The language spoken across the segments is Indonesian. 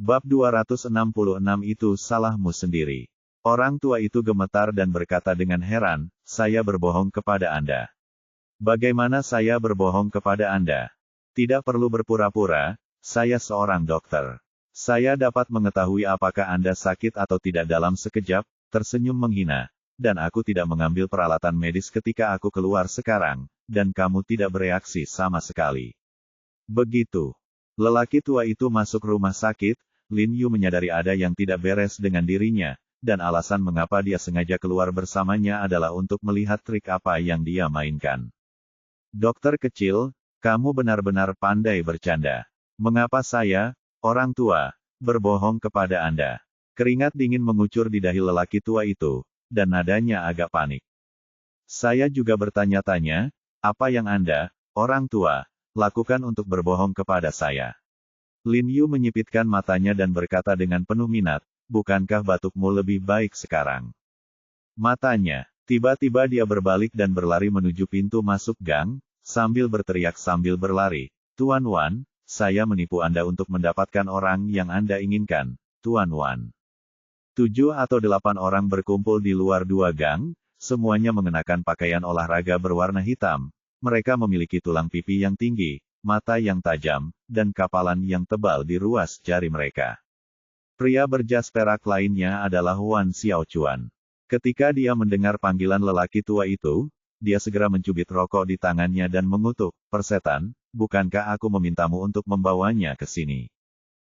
Bab 266 itu salahmu sendiri. Orang tua itu gemetar dan berkata dengan heran, saya berbohong kepada Anda. Bagaimana saya berbohong kepada Anda? Tidak perlu berpura-pura, saya seorang dokter. Saya dapat mengetahui apakah Anda sakit atau tidak dalam sekejap, tersenyum menghina. Dan aku tidak mengambil peralatan medis ketika aku keluar sekarang, dan kamu tidak bereaksi sama sekali. Begitu. Lelaki tua itu masuk rumah sakit, Lin Yu menyadari ada yang tidak beres dengan dirinya, dan alasan mengapa dia sengaja keluar bersamanya adalah untuk melihat trik apa yang dia mainkan. Dokter kecil, kamu benar-benar pandai bercanda. Mengapa saya, orang tua, berbohong kepada Anda? Keringat dingin mengucur di dahi lelaki tua itu, dan nadanya agak panik. Saya juga bertanya-tanya, apa yang Anda, orang tua, lakukan untuk berbohong kepada saya? Lin Yu menyipitkan matanya dan berkata dengan penuh minat, bukankah batukmu lebih baik sekarang? Matanya, tiba-tiba dia berbalik dan berlari menuju pintu masuk gang, sambil berteriak sambil berlari, Tuan Wan, saya menipu Anda untuk mendapatkan orang yang Anda inginkan, Tuan Wan. 7 atau 8 orang berkumpul di luar 2 gang, semuanya mengenakan pakaian olahraga berwarna hitam. Mereka memiliki tulang pipi yang tinggi, mata yang tajam, dan kapalan yang tebal di ruas jari mereka. Pria berjas perak lainnya adalah Wan Xiaochuan. Ketika dia mendengar panggilan lelaki tua itu, dia segera mencubit rokok di tangannya dan mengutuk, persetan, bukankah aku memintamu untuk membawanya ke sini?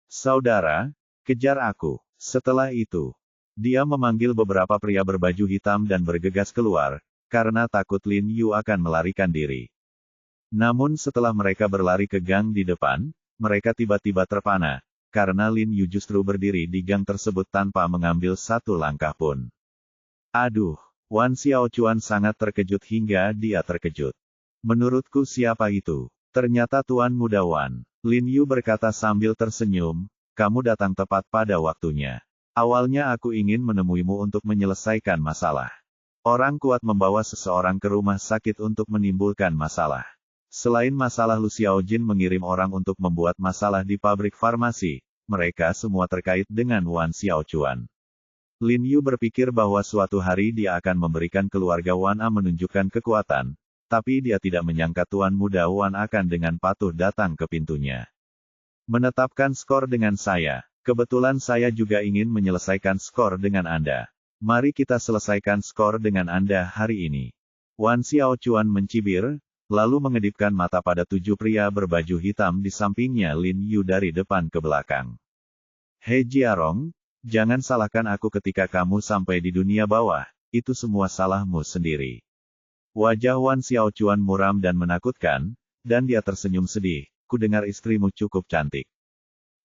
Saudara, kejar aku. Setelah itu, dia memanggil beberapa pria berbaju hitam dan bergegas keluar, karena takut Lin Yu akan melarikan diri. Namun setelah mereka berlari ke gang di depan, mereka tiba-tiba terpana, karena Lin Yu justru berdiri di gang tersebut tanpa mengambil satu langkah pun. Aduh, Wan Xiaochuan sangat terkejut hingga dia terkejut. Menurutku siapa itu? Ternyata Tuan Muda Wan. Lin Yu berkata sambil tersenyum, kamu datang tepat pada waktunya. Awalnya aku ingin menemuimu untuk menyelesaikan masalah. Orang kuat membawa seseorang ke rumah sakit untuk menimbulkan masalah. Selain masalah Lu Xiaojin mengirim orang untuk membuat masalah di pabrik farmasi, mereka semua terkait dengan Wan Xiaochuan. Lin Yu berpikir bahwa suatu hari dia akan memberikan keluarga Wan A menunjukkan kekuatan, tapi dia tidak menyangka Tuan Muda Wan akan dengan patuh datang ke pintunya. Menetapkan skor dengan saya. Kebetulan saya juga ingin menyelesaikan skor dengan Anda. Mari kita selesaikan skor dengan Anda hari ini. Wan Xiaochuan mencibir, lalu mengedipkan mata pada 7 pria berbaju hitam di sampingnya Lin Yu dari depan ke belakang. He Jiarong, jangan salahkan aku ketika kamu sampai di dunia bawah, itu semua salahmu sendiri. Wajah Wan Xiaochuan muram dan menakutkan, dan dia tersenyum sedih, kudengar istrimu cukup cantik.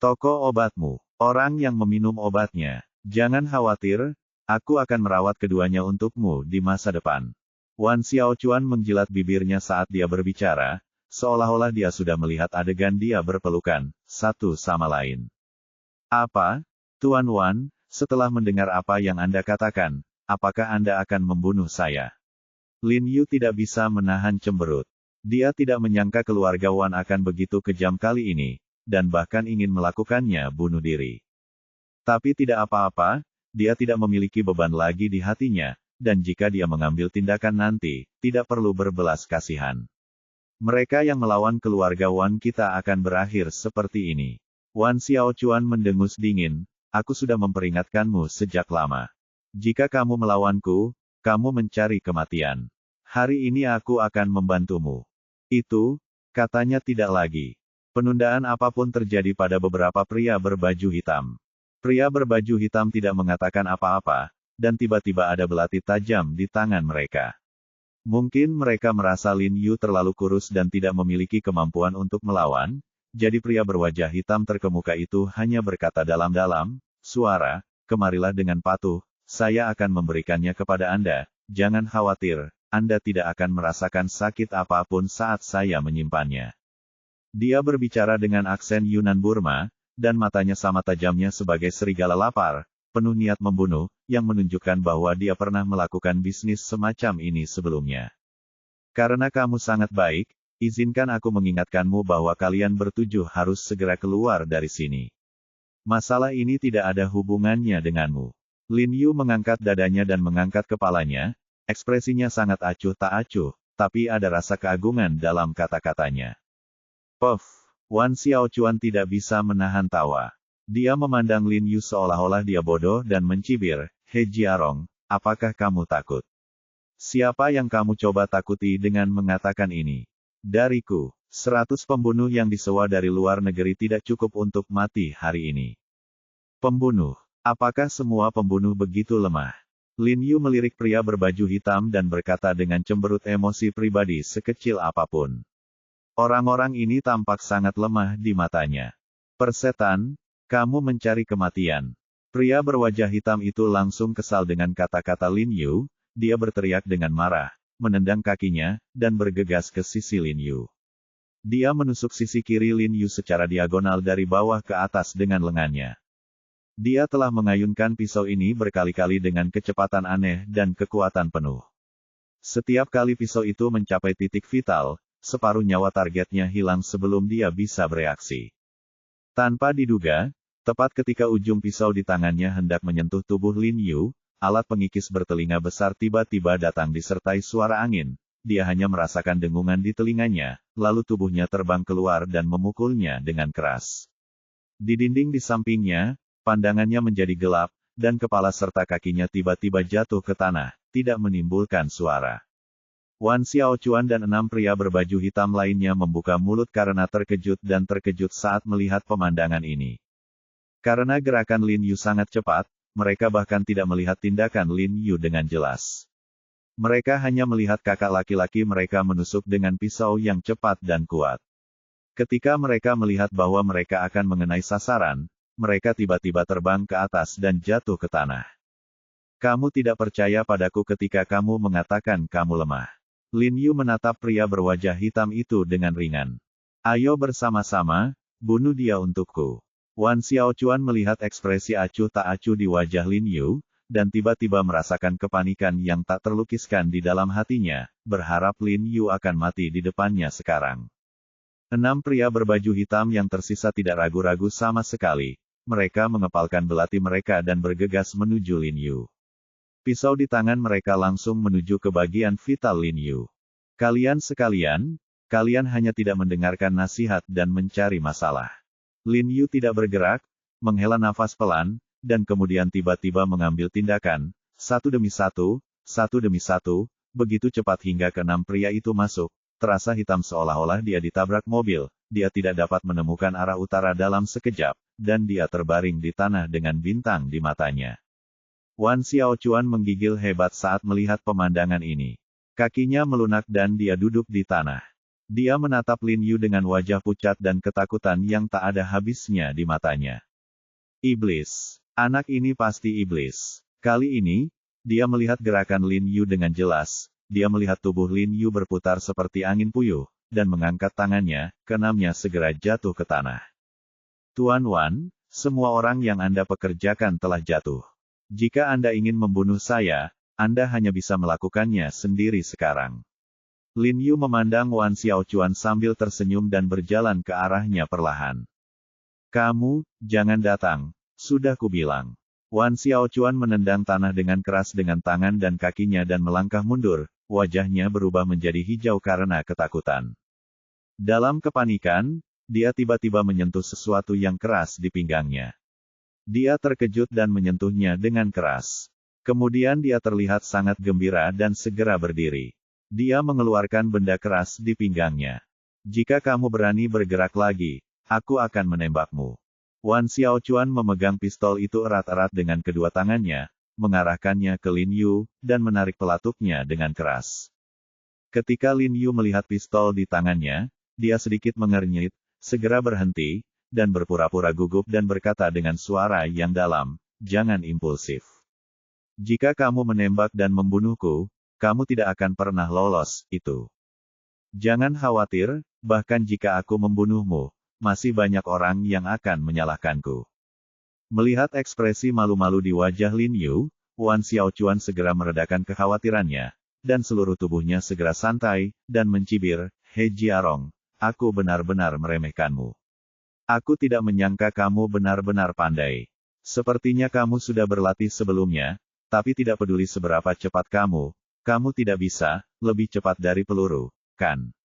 Toko obatmu, orang yang meminum obatnya, jangan khawatir, aku akan merawat keduanya untukmu di masa depan. Wan Xiaochuan menjilat bibirnya saat dia berbicara, seolah-olah dia sudah melihat adegan dia berpelukan, satu sama lain. Apa? Tuan Wan, setelah mendengar apa yang Anda katakan, apakah Anda akan membunuh saya? Lin Yu tidak bisa menahan cemberut. Dia tidak menyangka keluarga Wan akan begitu kejam kali ini, dan bahkan ingin melakukannya bunuh diri. Tapi tidak apa-apa, dia tidak memiliki beban lagi di hatinya. Dan jika dia mengambil tindakan nanti, tidak perlu berbelas kasihan. Mereka yang melawan keluarga Wan kita akan berakhir seperti ini. Wan Xiaochuan mendengus dingin, aku sudah memperingatkanmu sejak lama. Jika kamu melawanku, kamu mencari kematian. Hari ini aku akan membantumu. Itu, katanya tidak lagi. Penundaan apapun terjadi pada beberapa pria berbaju hitam. Pria berbaju hitam tidak mengatakan apa-apa, dan tiba-tiba ada belati tajam di tangan mereka. Mungkin mereka merasa Lin Yu terlalu kurus dan tidak memiliki kemampuan untuk melawan, jadi pria berwajah hitam terkemuka itu hanya berkata dalam-dalam, suara, kemarilah dengan patuh, saya akan memberikannya kepada Anda, jangan khawatir, Anda tidak akan merasakan sakit apapun saat saya menyimpannya. Dia berbicara dengan aksen Yunan Burma, dan matanya sama tajamnya sebagai serigala lapar, penuh niat membunuh, yang menunjukkan bahwa dia pernah melakukan bisnis semacam ini sebelumnya. Karena kamu sangat baik, izinkan aku mengingatkanmu bahwa kalian bertujuh harus segera keluar dari sini. Masalah ini tidak ada hubungannya denganmu. Lin Yu mengangkat dadanya dan mengangkat kepalanya, ekspresinya sangat acuh tak acuh, tapi ada rasa keagungan dalam kata-katanya. Puff, Wan Xiaochuan tidak bisa menahan tawa. Dia memandang Lin Yu seolah-olah dia bodoh dan mencibir, He Jiarong, apakah kamu takut? Siapa yang kamu coba takuti dengan mengatakan ini? Dariku, 100 pembunuh yang disewa dari luar negeri tidak cukup untuk mati hari ini. Pembunuh. Apakah semua pembunuh begitu lemah? Lin Yu melirik pria berbaju hitam dan berkata dengan cemberut emosi pribadi sekecil apapun. Orang-orang ini tampak sangat lemah di matanya. Persetan, kamu mencari kematian. Pria berwajah hitam itu langsung kesal dengan kata-kata Lin Yu, dia berteriak dengan marah, menendang kakinya, dan bergegas ke sisi Lin Yu. Dia menusuk sisi kiri Lin Yu secara diagonal dari bawah ke atas dengan lengannya. Dia telah mengayunkan pisau ini berkali-kali dengan kecepatan aneh dan kekuatan penuh. Setiap kali pisau itu mencapai titik vital, separuh nyawa targetnya hilang sebelum dia bisa bereaksi. Tanpa diduga, tepat ketika ujung pisau di tangannya hendak menyentuh tubuh Lin Yu, alat pengikis bertelinga besar tiba-tiba datang disertai suara angin. Dia hanya merasakan dengungan di telinganya, lalu tubuhnya terbang keluar dan memukulnya dengan keras. Di dinding di sampingnya, pandangannya menjadi gelap, dan kepala serta kakinya tiba-tiba jatuh ke tanah, tidak menimbulkan suara. Wan Xiaochuan dan 6 pria berbaju hitam lainnya membuka mulut karena terkejut dan terkejut saat melihat pemandangan ini. Karena gerakan Lin Yu sangat cepat, mereka bahkan tidak melihat tindakan Lin Yu dengan jelas. Mereka hanya melihat kakak laki-laki mereka menusuk dengan pisau yang cepat dan kuat. Ketika mereka melihat bahwa mereka akan mengenai sasaran, mereka tiba-tiba terbang ke atas dan jatuh ke tanah. Kamu tidak percaya padaku ketika kamu mengatakan kamu lemah. Lin Yu menatap pria berwajah hitam itu dengan ringan. Ayo bersama-sama, bunuh dia untukku. Wan Xiaochuan melihat ekspresi acuh tak acuh di wajah Lin Yu, dan tiba-tiba merasakan kepanikan yang tak terlukiskan di dalam hatinya, berharap Lin Yu akan mati di depannya sekarang. 6 pria berbaju hitam yang tersisa tidak ragu-ragu sama sekali. Mereka mengepalkan belati mereka dan bergegas menuju Lin Yu. Pisau di tangan mereka langsung menuju ke bagian vital Lin Yu. Kalian sekalian, kalian hanya tidak mendengarkan nasihat dan mencari masalah. Lin Yu tidak bergerak, menghela nafas pelan, dan kemudian tiba-tiba mengambil tindakan, satu demi satu, begitu cepat hingga ke-6 pria itu masuk. Terasa hitam seolah-olah dia ditabrak mobil, dia tidak dapat menemukan arah utara dalam sekejap, dan dia terbaring di tanah dengan bintang di matanya. Wan Xiaochuan menggigil hebat saat melihat pemandangan ini. Kakinya melunak dan dia duduk di tanah. Dia menatap Lin Yu dengan wajah pucat dan ketakutan yang tak ada habisnya di matanya. Iblis. Anak ini pasti iblis. Kali ini, dia melihat gerakan Lin Yu dengan jelas. Dia melihat tubuh Lin Yu berputar seperti angin puyuh, dan mengangkat tangannya, ke-6-nya segera jatuh ke tanah. Tuan Wan, semua orang yang Anda pekerjakan telah jatuh. Jika Anda ingin membunuh saya, Anda hanya bisa melakukannya sendiri sekarang. Lin Yu memandang Wan Xiaochuan sambil tersenyum dan berjalan ke arahnya perlahan. Kamu, jangan datang, sudah kubilang. Wan Xiaochuan menendang tanah dengan keras dengan tangan dan kakinya dan melangkah mundur, wajahnya berubah menjadi hijau karena ketakutan. Dalam kepanikan, dia tiba-tiba menyentuh sesuatu yang keras di pinggangnya. Dia terkejut dan menyentuhnya dengan keras. Kemudian dia terlihat sangat gembira dan segera berdiri. Dia mengeluarkan benda keras di pinggangnya. Jika kamu berani bergerak lagi, aku akan menembakmu. Wan Xiaochuan memegang pistol itu erat-erat dengan kedua tangannya, mengarahkannya ke Lin Yu, dan menarik pelatuknya dengan keras. Ketika Lin Yu melihat pistol di tangannya, dia sedikit mengernyit, segera berhenti, dan berpura-pura gugup dan berkata dengan suara yang dalam, jangan impulsif. Jika kamu menembak dan membunuhku, kamu tidak akan pernah lolos, itu. Jangan khawatir, bahkan jika aku membunuhmu, masih banyak orang yang akan menyalahkanku. Melihat ekspresi malu-malu di wajah Lin Yu, Wan Xiaochuan segera meredakan kekhawatirannya, dan seluruh tubuhnya segera santai, dan mencibir, He Jiarong, aku benar-benar meremehkanmu. Aku tidak menyangka kamu benar-benar pandai. Sepertinya kamu sudah berlatih sebelumnya, tapi tidak peduli seberapa cepat kamu tidak bisa lebih cepat dari peluru, kan?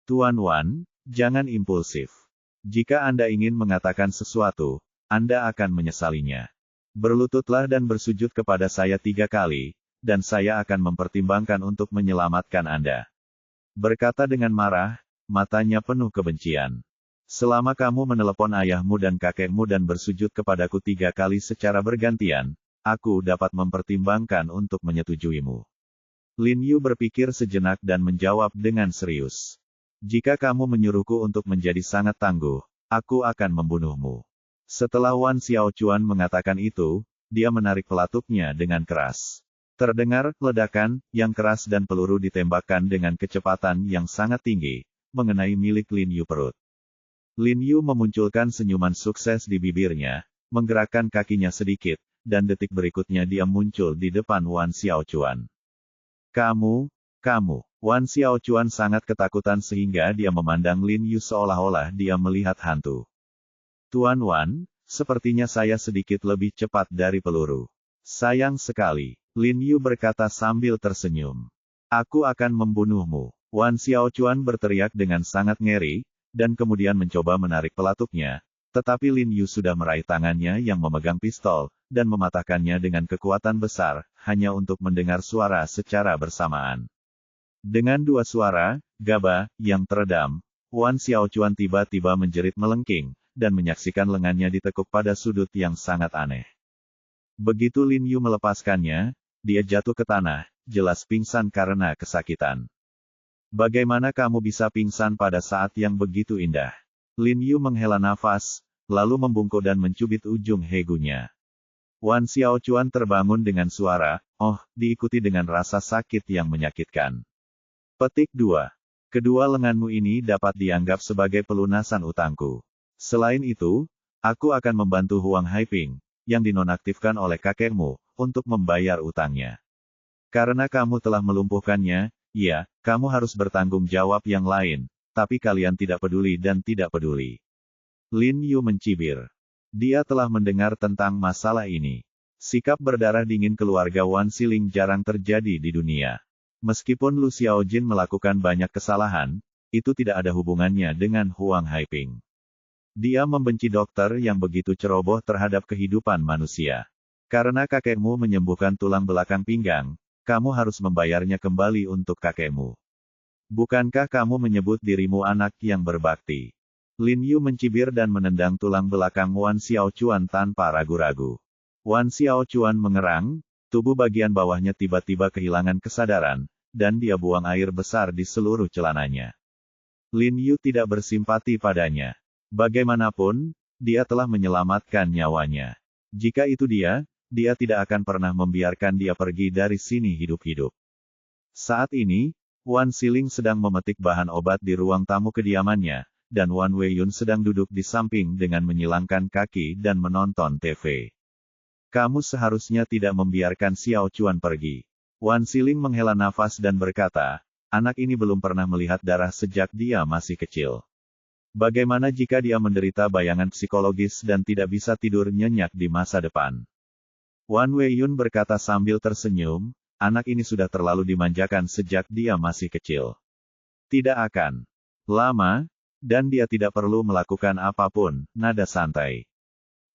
Tuan Wan, jangan impulsif. Jika Anda ingin mengatakan sesuatu, Anda akan menyesalinya. Berlututlah dan bersujud kepada saya 3 kali, dan saya akan mempertimbangkan untuk menyelamatkan Anda. Berkata dengan marah, matanya penuh kebencian. Selama kamu menelepon ayahmu dan kakekmu dan bersujud kepadaku 3 kali secara bergantian, aku dapat mempertimbangkan untuk menyetujuimu. Lin Yu berpikir sejenak dan menjawab dengan serius. Jika kamu menyuruhku untuk menjadi sangat tangguh, aku akan membunuhmu. Setelah Wan Xiaochuan mengatakan itu, dia menarik pelatuknya dengan keras. Terdengar ledakan yang keras dan peluru ditembakkan dengan kecepatan yang sangat tinggi, mengenai milik Lin Yu perut. Lin Yu memunculkan senyuman sukses di bibirnya, menggerakkan kakinya sedikit, dan detik berikutnya dia muncul di depan Wan Xiaochuan. Kamu. Wan Xiaochuan sangat ketakutan sehingga dia memandang Lin Yu seolah-olah dia melihat hantu. Tuan Wan, sepertinya saya sedikit lebih cepat dari peluru. Sayang sekali, Lin Yu berkata sambil tersenyum. Aku akan membunuhmu. Wan Xiaochuan berteriak dengan sangat ngeri, dan kemudian mencoba menarik pelatuknya, tetapi Lin Yu sudah meraih tangannya yang memegang pistol, dan mematahkannya dengan kekuatan besar, hanya untuk mendengar suara secara bersamaan. Dengan 2 suara, gaba, yang teredam, Wan Xiaochuan tiba-tiba menjerit melengking, dan menyaksikan lengannya ditekuk pada sudut yang sangat aneh. Begitu Lin Yu melepaskannya, dia jatuh ke tanah, jelas pingsan karena kesakitan. Bagaimana kamu bisa pingsan pada saat yang begitu indah? Lin Yu menghela nafas, lalu membungkuk dan mencubit ujung hegunya. Wan Xiaochuan terbangun dengan suara, "Oh," diikuti dengan rasa sakit yang menyakitkan. Petik 2. Kedua lenganmu ini dapat dianggap sebagai pelunasan utangku. Selain itu, aku akan membantu Huang Haiping, yang dinonaktifkan oleh kakekmu, untuk membayar utangnya. Karena kamu telah melumpuhkannya, ya, kamu harus bertanggung jawab yang lain, tapi kalian tidak peduli dan tidak peduli. Lin Yu mencibir. Dia telah mendengar tentang masalah ini. Sikap berdarah dingin keluarga Wan Xiling jarang terjadi di dunia. Meskipun Lu Xiaojin melakukan banyak kesalahan, itu tidak ada hubungannya dengan Huang Haiping. Dia membenci dokter yang begitu ceroboh terhadap kehidupan manusia. Karena kakekmu menyembuhkan tulang belakang pinggang, kamu harus membayarnya kembali untuk kakekmu. Bukankah kamu menyebut dirimu anak yang berbakti? Lin Yu mencibir dan menendang tulang belakang Wan Xiaochuan tanpa ragu-ragu. Wan Xiaochuan mengerang, tubuh bagian bawahnya tiba-tiba kehilangan kesadaran, dan dia buang air besar di seluruh celananya. Lin Yu tidak bersimpati padanya. Bagaimanapun, dia telah menyelamatkan nyawanya. Jika itu dia tidak akan pernah membiarkan dia pergi dari sini hidup-hidup. Saat ini, Wan Xiling sedang memetik bahan obat di ruang tamu kediamannya, dan Wan Weiyun sedang duduk di samping dengan menyilangkan kaki dan menonton TV. Kamu seharusnya tidak membiarkan Xiao Chuan pergi. Wan Xiling menghela nafas dan berkata, anak ini belum pernah melihat darah sejak dia masih kecil. Bagaimana jika dia menderita bayangan psikologis dan tidak bisa tidur nyenyak di masa depan? Wan Weiyun berkata sambil tersenyum, anak ini sudah terlalu dimanjakan sejak dia masih kecil. Tidak akan lama, dan dia tidak perlu melakukan apapun, nada santai.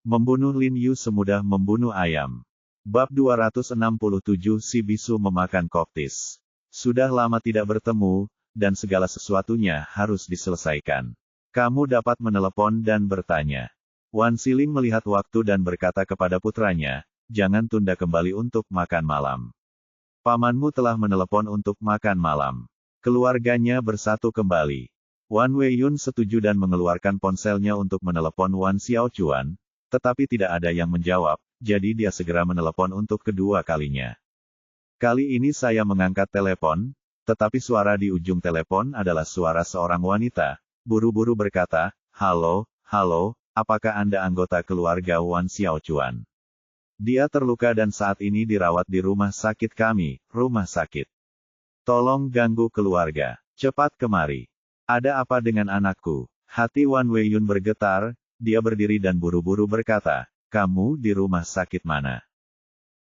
Membunuh Lin Yu semudah membunuh ayam. Bab 267 Si Bisu Memakan Koktis. Sudah lama tidak bertemu, dan segala sesuatunya harus diselesaikan. Kamu dapat menelepon dan bertanya. Wan Xiling melihat waktu dan berkata kepada putranya, jangan tunda kembali untuk makan malam. Pamanmu telah menelepon untuk makan malam. Keluarganya bersatu kembali. Wan Weiyun setuju dan mengeluarkan ponselnya untuk menelepon Wan Xiaochuan, tetapi tidak ada yang menjawab, jadi dia segera menelepon untuk kedua kalinya. Kali ini saya mengangkat telepon, tetapi suara di ujung telepon adalah suara seorang wanita, buru-buru berkata, halo, apakah Anda anggota keluarga Wan Xiaochuan? Dia terluka dan saat ini dirawat di rumah sakit kami, rumah sakit. Tolong ganggu keluarga. Cepat kemari. Ada apa dengan anakku? Hati Wan Weiyun bergetar, dia berdiri dan buru-buru berkata, "Kamu di rumah sakit mana?"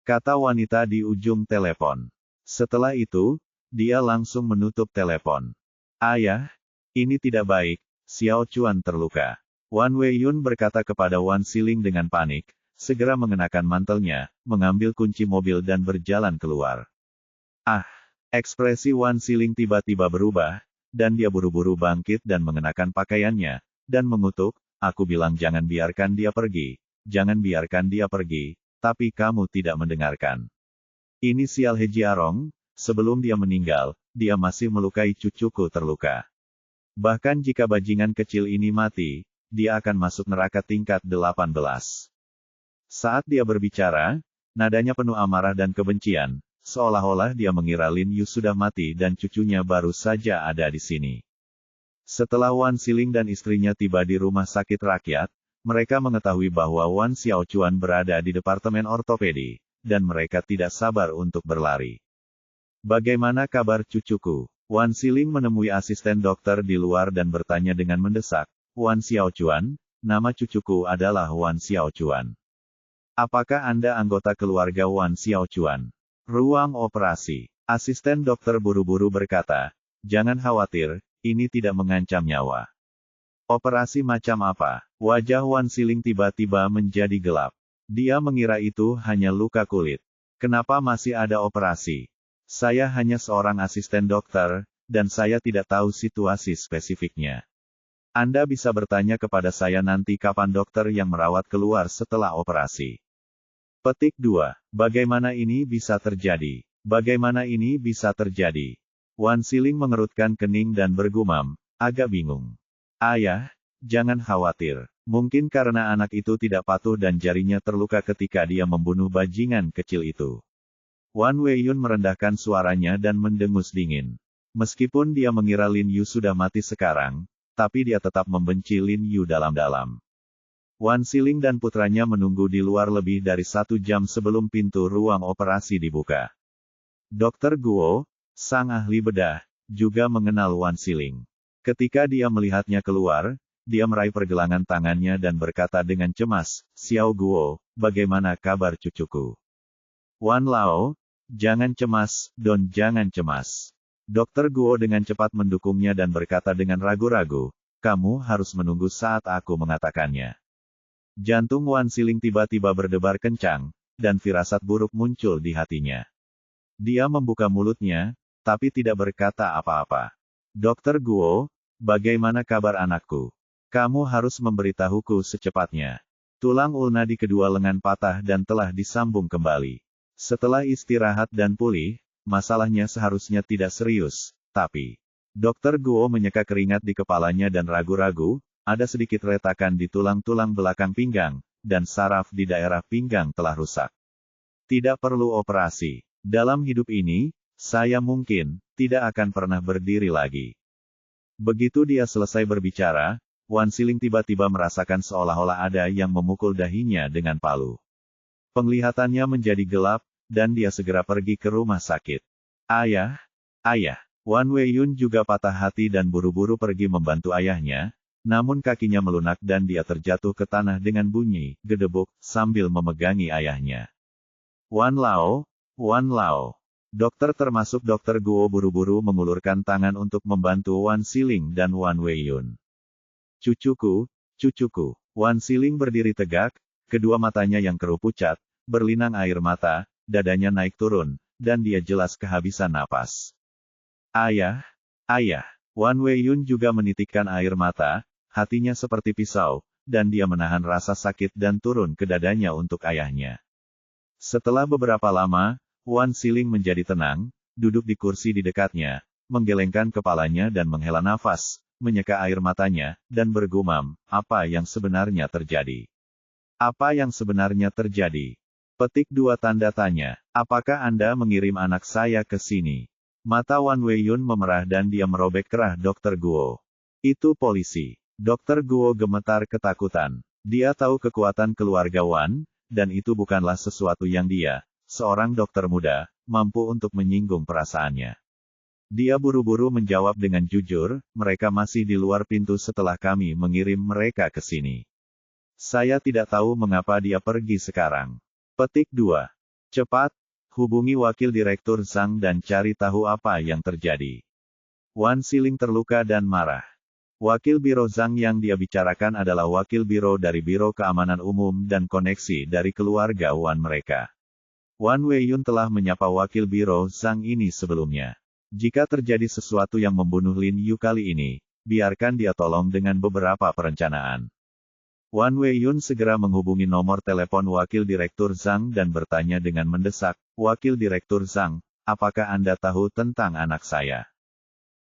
Kata wanita di ujung telepon. Setelah itu, dia langsung menutup telepon. "Ayah, ini tidak baik, Xiao Chuan terluka." Wan Weiyun berkata kepada Wan Siling dengan panik, segera mengenakan mantelnya, mengambil kunci mobil dan berjalan keluar. Ekspresi Wan Siling tiba-tiba berubah, dan dia buru-buru bangkit dan mengenakan pakaiannya, dan mengutuk, "Aku bilang jangan biarkan dia pergi, jangan biarkan dia pergi, tapi kamu tidak mendengarkan. Inisial He Jiarong, sebelum dia meninggal, dia masih melukai cucuku terluka. Bahkan jika bajingan kecil ini mati, dia akan masuk neraka tingkat 18. Saat dia berbicara, nadanya penuh amarah dan kebencian, seolah-olah dia mengira Lin Yu sudah mati dan cucunya baru saja ada di sini. Setelah Wan Siling dan istrinya tiba di rumah sakit rakyat, mereka mengetahui bahwa Wan Xiaochuan berada di departemen ortopedi, dan mereka tidak sabar untuk berlari. "Bagaimana kabar cucuku?" Wan Siling menemui asisten dokter di luar dan bertanya dengan mendesak, "Wan Xiaochuan, nama cucuku adalah Wan Xiaochuan. Apakah Anda anggota keluarga Wan Xiaochuan?" Ruang operasi. Asisten dokter buru-buru berkata, "Jangan khawatir, ini tidak mengancam nyawa." "Operasi macam apa?" Wajah Wan Siling tiba-tiba menjadi gelap. Dia mengira itu hanya luka kulit. "Kenapa masih ada operasi? Saya hanya seorang asisten dokter, dan saya tidak tahu situasi spesifiknya. Anda bisa bertanya kepada saya nanti kapan dokter yang merawat keluar setelah operasi." Petik 2. Bagaimana ini bisa terjadi? Bagaimana ini bisa terjadi? Wan Siling mengerutkan kening dan bergumam, agak bingung. "Ayah, jangan khawatir. Mungkin karena anak itu tidak patuh dan jarinya terluka ketika dia membunuh bajingan kecil itu." Wan Weiyun merendahkan suaranya dan mendengus dingin. Meskipun dia mengira Lin Yu sudah mati sekarang, tapi dia tetap membenci Lin Yu dalam-dalam. Wan Siling dan putranya menunggu di luar lebih dari 1 jam sebelum pintu ruang operasi dibuka. Dr. Guo, sang ahli bedah, juga mengenal Wan Siling. Ketika dia melihatnya keluar, dia meraih pergelangan tangannya dan berkata dengan cemas, "Xiao Guo, bagaimana kabar cucuku?" "Wan Lao, jangan cemas, Don, jangan cemas." Dr. Guo dengan cepat mendukungnya dan berkata dengan ragu-ragu, "Kamu harus menunggu saat aku mengatakannya." Jantung Wan Siling tiba-tiba berdebar kencang, dan firasat buruk muncul di hatinya. Dia membuka mulutnya, tapi tidak berkata apa-apa. "Dr. Guo, bagaimana kabar anakku? Kamu harus memberitahuku secepatnya." Tulang ulna di kedua lengan patah dan telah disambung kembali. Setelah istirahat dan pulih, masalahnya seharusnya tidak serius, tapi Dr. Guo menyeka keringat di kepalanya dan ragu-ragu. Ada sedikit retakan di tulang-tulang belakang pinggang, dan saraf di daerah pinggang telah rusak. "Tidak perlu operasi. Dalam hidup ini, saya mungkin tidak akan pernah berdiri lagi." Begitu dia selesai berbicara, Wan Siling tiba-tiba merasakan seolah-olah ada yang memukul dahinya dengan palu. Penglihatannya menjadi gelap, dan dia segera pergi ke rumah sakit. "Ayah, ayah." Wan Weiyun juga patah hati dan buru-buru pergi membantu ayahnya. Namun kakinya melunak dan dia terjatuh ke tanah dengan bunyi gedebuk sambil memegangi ayahnya. "Wan Lao, Wan Lao." Dokter termasuk Dr. Guo buru-buru mengulurkan tangan untuk membantu Wan Siling dan Wan Weiyun. "Cucuku, cucuku." Wan Siling berdiri tegak, kedua matanya yang keruh pucat, berlinang air mata, dadanya naik turun, dan dia jelas kehabisan napas. "Ayah, ayah." Wan Weiyun juga menitikkan air mata. Hatinya seperti pisau, dan dia menahan rasa sakit dan turun ke dadanya untuk ayahnya. Setelah beberapa lama, Wan Siling menjadi tenang, duduk di kursi di dekatnya, menggelengkan kepalanya dan menghela nafas, menyeka air matanya, dan bergumam, "Apa yang sebenarnya terjadi? Apa yang sebenarnya terjadi?" Petik 2 tanda tanya. "Apakah Anda mengirim anak saya ke sini?" Mata Wan Weiyun memerah dan dia merobek kerah Dr. Guo. "Itu polisi." Dr. Guo gemetar ketakutan. Dia tahu kekuatan keluarga Wan, dan itu bukanlah sesuatu yang dia, seorang dokter muda, mampu untuk menyinggung perasaannya. Dia buru-buru menjawab dengan jujur, mereka masih di luar pintu setelah kami mengirim mereka ke sini. Saya tidak tahu mengapa dia pergi sekarang. Petik 2. Cepat, hubungi wakil direktur Zhang dan cari tahu apa yang terjadi. Wan Xiling terluka dan marah. Wakil Biro Zhang yang dia bicarakan adalah wakil biro dari Biro Keamanan Umum dan koneksi dari keluarga Wan mereka. Wan Weiyun telah menyapa wakil biro Zhang ini sebelumnya. Jika terjadi sesuatu yang membunuh Lin Yu kali ini, biarkan dia tolong dengan beberapa perencanaan. Wan Weiyun segera menghubungi nomor telepon wakil direktur Zhang dan bertanya dengan mendesak, "Wakil direktur Zhang, apakah Anda tahu tentang anak saya?"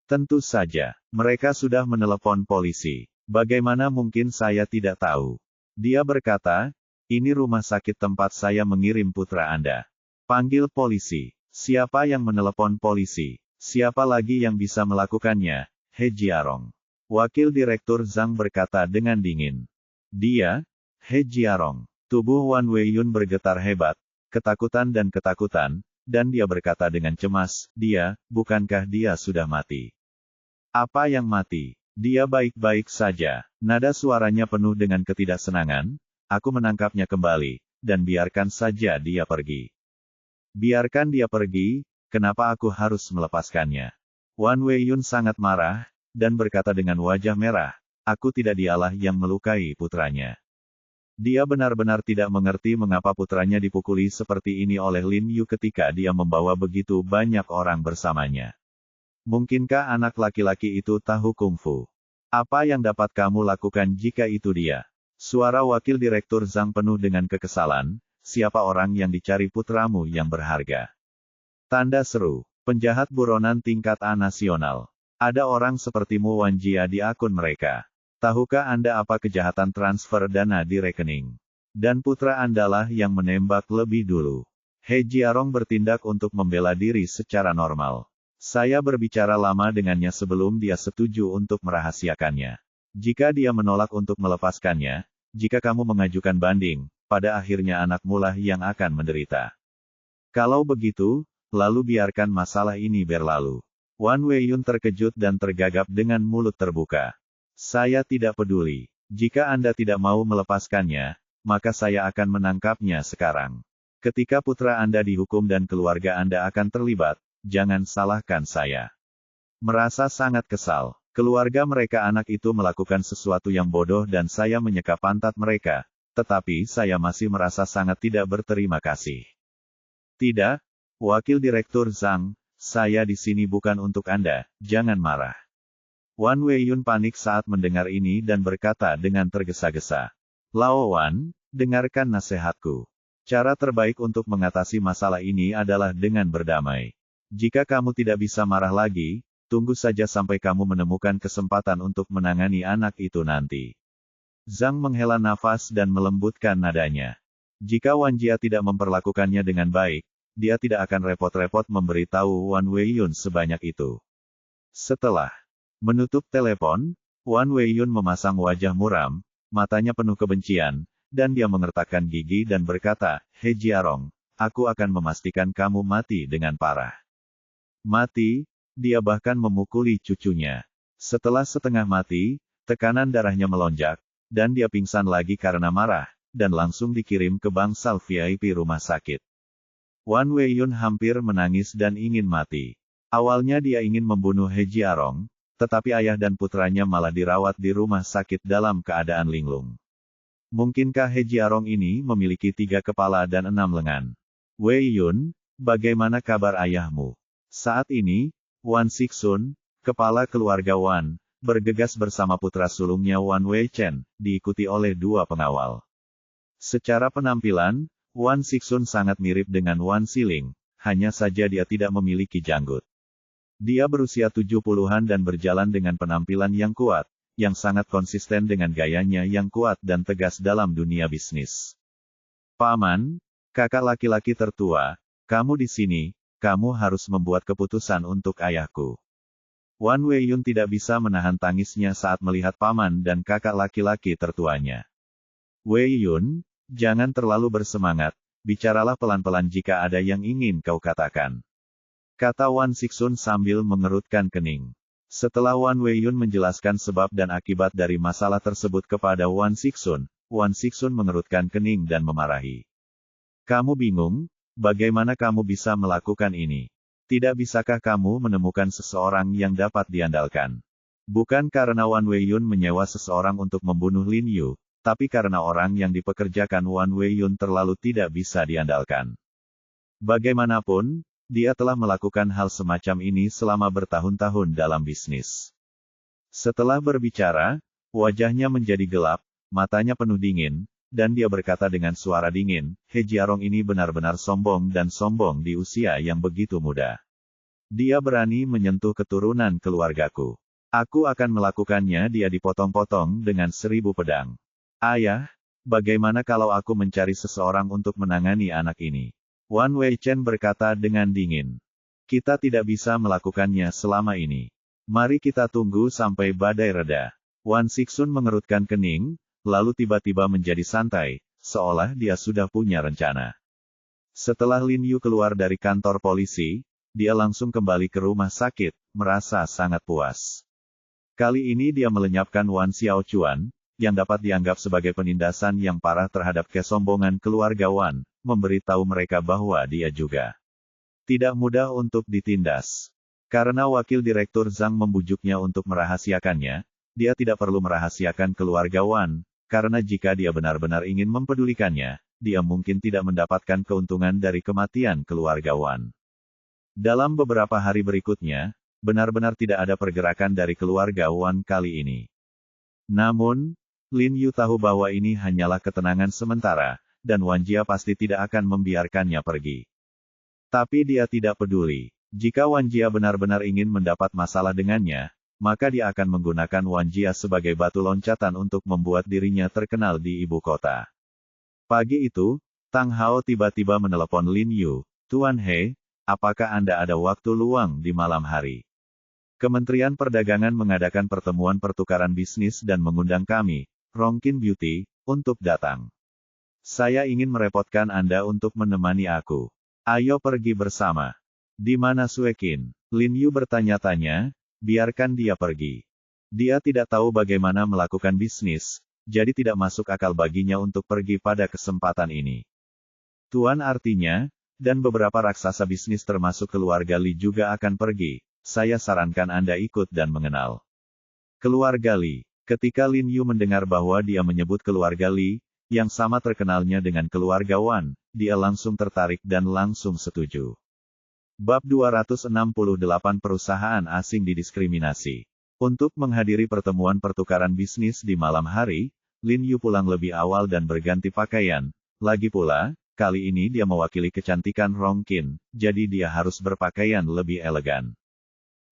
Tentu saja, mereka sudah menelepon polisi. Bagaimana mungkin saya tidak tahu? Dia berkata, "Ini rumah sakit tempat saya mengirim putra Anda. Panggil polisi." Siapa yang menelepon polisi? Siapa lagi yang bisa melakukannya? He Jiarong. Wakil direktur Zhang berkata dengan dingin. Dia, He Jiarong. Tubuh Wan Weiyun bergetar hebat, ketakutan, dan dia berkata dengan cemas, bukankah dia sudah mati? Apa yang mati? Dia baik-baik saja. Nada suaranya penuh dengan ketidaksenangan. Aku menangkapnya kembali, dan biarkan saja dia pergi. Biarkan dia pergi, kenapa aku harus melepaskannya? Wan Weiyun sangat marah, dan berkata dengan wajah merah, aku tidak dialah yang melukai putranya. Dia benar-benar tidak mengerti mengapa putranya dipukuli seperti ini oleh Lin Yu ketika dia membawa begitu banyak orang bersamanya. Mungkinkah anak laki-laki itu tahu kungfu? Apa yang dapat kamu lakukan jika itu dia? Suara wakil direktur Zhang penuh dengan kekesalan, siapa orang yang dicari putramu yang berharga? Tanda seru, penjahat buronan tingkat A nasional. Ada orang sepertimu Wan Jia di akun mereka. Tahukah Anda apa kejahatan transfer dana di rekening? Dan putra Andalah yang menembak lebih dulu. He Jiarong bertindak untuk membela diri secara normal. Saya berbicara lama dengannya sebelum dia setuju untuk merahasiakannya. Jika dia menolak untuk melepaskannya, jika kamu mengajukan banding, pada akhirnya anakmu lah yang akan menderita. Kalau begitu, lalu biarkan masalah ini berlalu. Wan Weiyun terkejut dan tergagap dengan mulut terbuka. Saya tidak peduli. Jika Anda tidak mau melepaskannya, maka saya akan menangkapnya sekarang. Ketika putra Anda dihukum dan keluarga Anda akan terlibat, jangan salahkan saya. Merasa sangat kesal. Keluarga mereka anak itu melakukan sesuatu yang bodoh dan saya menyeka pantat mereka, tetapi saya masih merasa sangat tidak berterima kasih. Tidak, Wakil Direktur Zhang, saya di sini bukan untuk Anda, jangan marah. Wan Weiyun panik saat mendengar ini dan berkata dengan tergesa-gesa. Lao Wan, dengarkan nasihatku. Cara terbaik untuk mengatasi masalah ini adalah dengan berdamai. Jika kamu tidak bisa marah lagi, tunggu saja sampai kamu menemukan kesempatan untuk menangani anak itu nanti. Zhang menghela nafas dan melembutkan nadanya. Jika Wan Jia tidak memperlakukannya dengan baik, dia tidak akan repot-repot memberitahu Wan Weiyun sebanyak itu. Setelah menutup telepon, Wan Weiyun memasang wajah muram, matanya penuh kebencian, dan dia mengertakkan gigi dan berkata, He Jiarong, aku akan memastikan kamu mati dengan parah. Mati, dia bahkan memukuli cucunya. Setelah setengah mati, tekanan darahnya melonjak, dan dia pingsan lagi karena marah, dan langsung dikirim ke bangsal VIP rumah sakit. Wan Weiyun hampir menangis dan ingin mati. Awalnya dia ingin membunuh He Jiarong, tetapi ayah dan putranya malah dirawat di rumah sakit dalam keadaan linglung. Mungkinkah He Jiarong ini memiliki 3 kepala dan 6 lengan? Weiyun, bagaimana kabar ayahmu? Saat ini, Wan Sixun, kepala keluarga Wan, bergegas bersama putra sulungnya Wan Weichen, diikuti oleh 2 pengawal. Secara penampilan, Wan Sixun sangat mirip dengan Wan Xiling, hanya saja dia tidak memiliki janggut. Dia berusia 70-an dan berjalan dengan penampilan yang kuat, yang sangat konsisten dengan gayanya yang kuat dan tegas dalam dunia bisnis. Paman, kakak laki-laki tertua, kamu di sini, kamu harus membuat keputusan untuk ayahku. Wan Weiyun tidak bisa menahan tangisnya saat melihat paman dan kakak laki-laki tertuanya. Weiyun, jangan terlalu bersemangat, bicaralah pelan-pelan jika ada yang ingin kau katakan. kata Wan Sixun sambil mengerutkan kening. Setelah Wan Weiyun menjelaskan sebab dan akibat dari masalah tersebut kepada Wan Sixun mengerutkan kening dan memarahi. Kamu bingung? Bagaimana kamu bisa melakukan ini? Tidak bisakah kamu menemukan seseorang yang dapat diandalkan? Bukan karena Wan Weiyun menyewa seseorang untuk membunuh Lin Yu, tapi karena orang yang dipekerjakan Wan Weiyun terlalu tidak bisa diandalkan. Bagaimanapun, dia telah melakukan hal semacam ini selama bertahun-tahun dalam bisnis. Setelah berbicara, wajahnya menjadi gelap, matanya penuh dingin, dan dia berkata dengan suara dingin, He Jiarong ini benar-benar sombong dan sombong di usia yang begitu muda. Dia berani menyentuh keturunan keluargaku. Aku akan melakukannya. Dia dipotong-potong dengan 1000 pedang. Ayah, bagaimana kalau aku mencari seseorang untuk menangani anak ini? Wan Weichen berkata dengan dingin. Kita tidak bisa melakukannya selama ini. Mari kita tunggu sampai badai reda. Wan Sixun mengerutkan kening, lalu tiba-tiba menjadi santai, seolah dia sudah punya rencana. Setelah Lin Yu keluar dari kantor polisi, dia langsung kembali ke rumah sakit, merasa sangat puas. Kali ini dia melenyapkan Wan Xiaochuan, yang dapat dianggap sebagai penindasan yang parah terhadap kesombongan keluarga Wan, memberitahu mereka bahwa dia juga tidak mudah untuk ditindas. Karena wakil direktur Zhang membujuknya untuk merahasiakannya, dia tidak perlu merahasiakan keluarga Wan, karena jika dia benar-benar ingin mempedulikannya, dia mungkin tidak mendapatkan keuntungan dari kematian keluarga Wan. Dalam beberapa hari berikutnya, benar-benar tidak ada pergerakan dari keluarga Wan kali ini. Namun, Lin Yu tahu bahwa ini hanyalah ketenangan sementara, dan Wan Jia pasti tidak akan membiarkannya pergi. Tapi dia tidak peduli. Jika Wan Jia benar-benar ingin mendapat masalah dengannya, maka dia akan menggunakan Wan Jia sebagai batu loncatan untuk membuat dirinya terkenal di ibu kota. Pagi itu, Tang Hao tiba-tiba menelepon Lin Yu, Tuan He, apakah Anda ada waktu luang di malam hari? Kementerian Perdagangan mengadakan pertemuan pertukaran bisnis dan mengundang kami, Rongkin Beauty, untuk datang. Saya ingin merepotkan Anda untuk menemani aku. Ayo pergi bersama. Di mana Suekin? Lin Yu bertanya-tanya, biarkan dia pergi. Dia tidak tahu bagaimana melakukan bisnis, jadi tidak masuk akal baginya untuk pergi pada kesempatan ini. Tuan artinya, dan beberapa raksasa bisnis termasuk keluarga Li juga akan pergi, saya sarankan Anda ikut dan mengenal keluarga Li. Ketika Lin Yu mendengar bahwa dia menyebut keluarga Li, yang sama terkenalnya dengan keluarga Wan, dia langsung tertarik dan langsung setuju. Bab 268 Perusahaan Asing Didiskriminasi. Untuk menghadiri pertemuan pertukaran bisnis di malam hari, Lin Yu pulang lebih awal dan berganti pakaian. Lagi pula, kali ini dia mewakili kecantikan Rongkin, jadi dia harus berpakaian lebih elegan.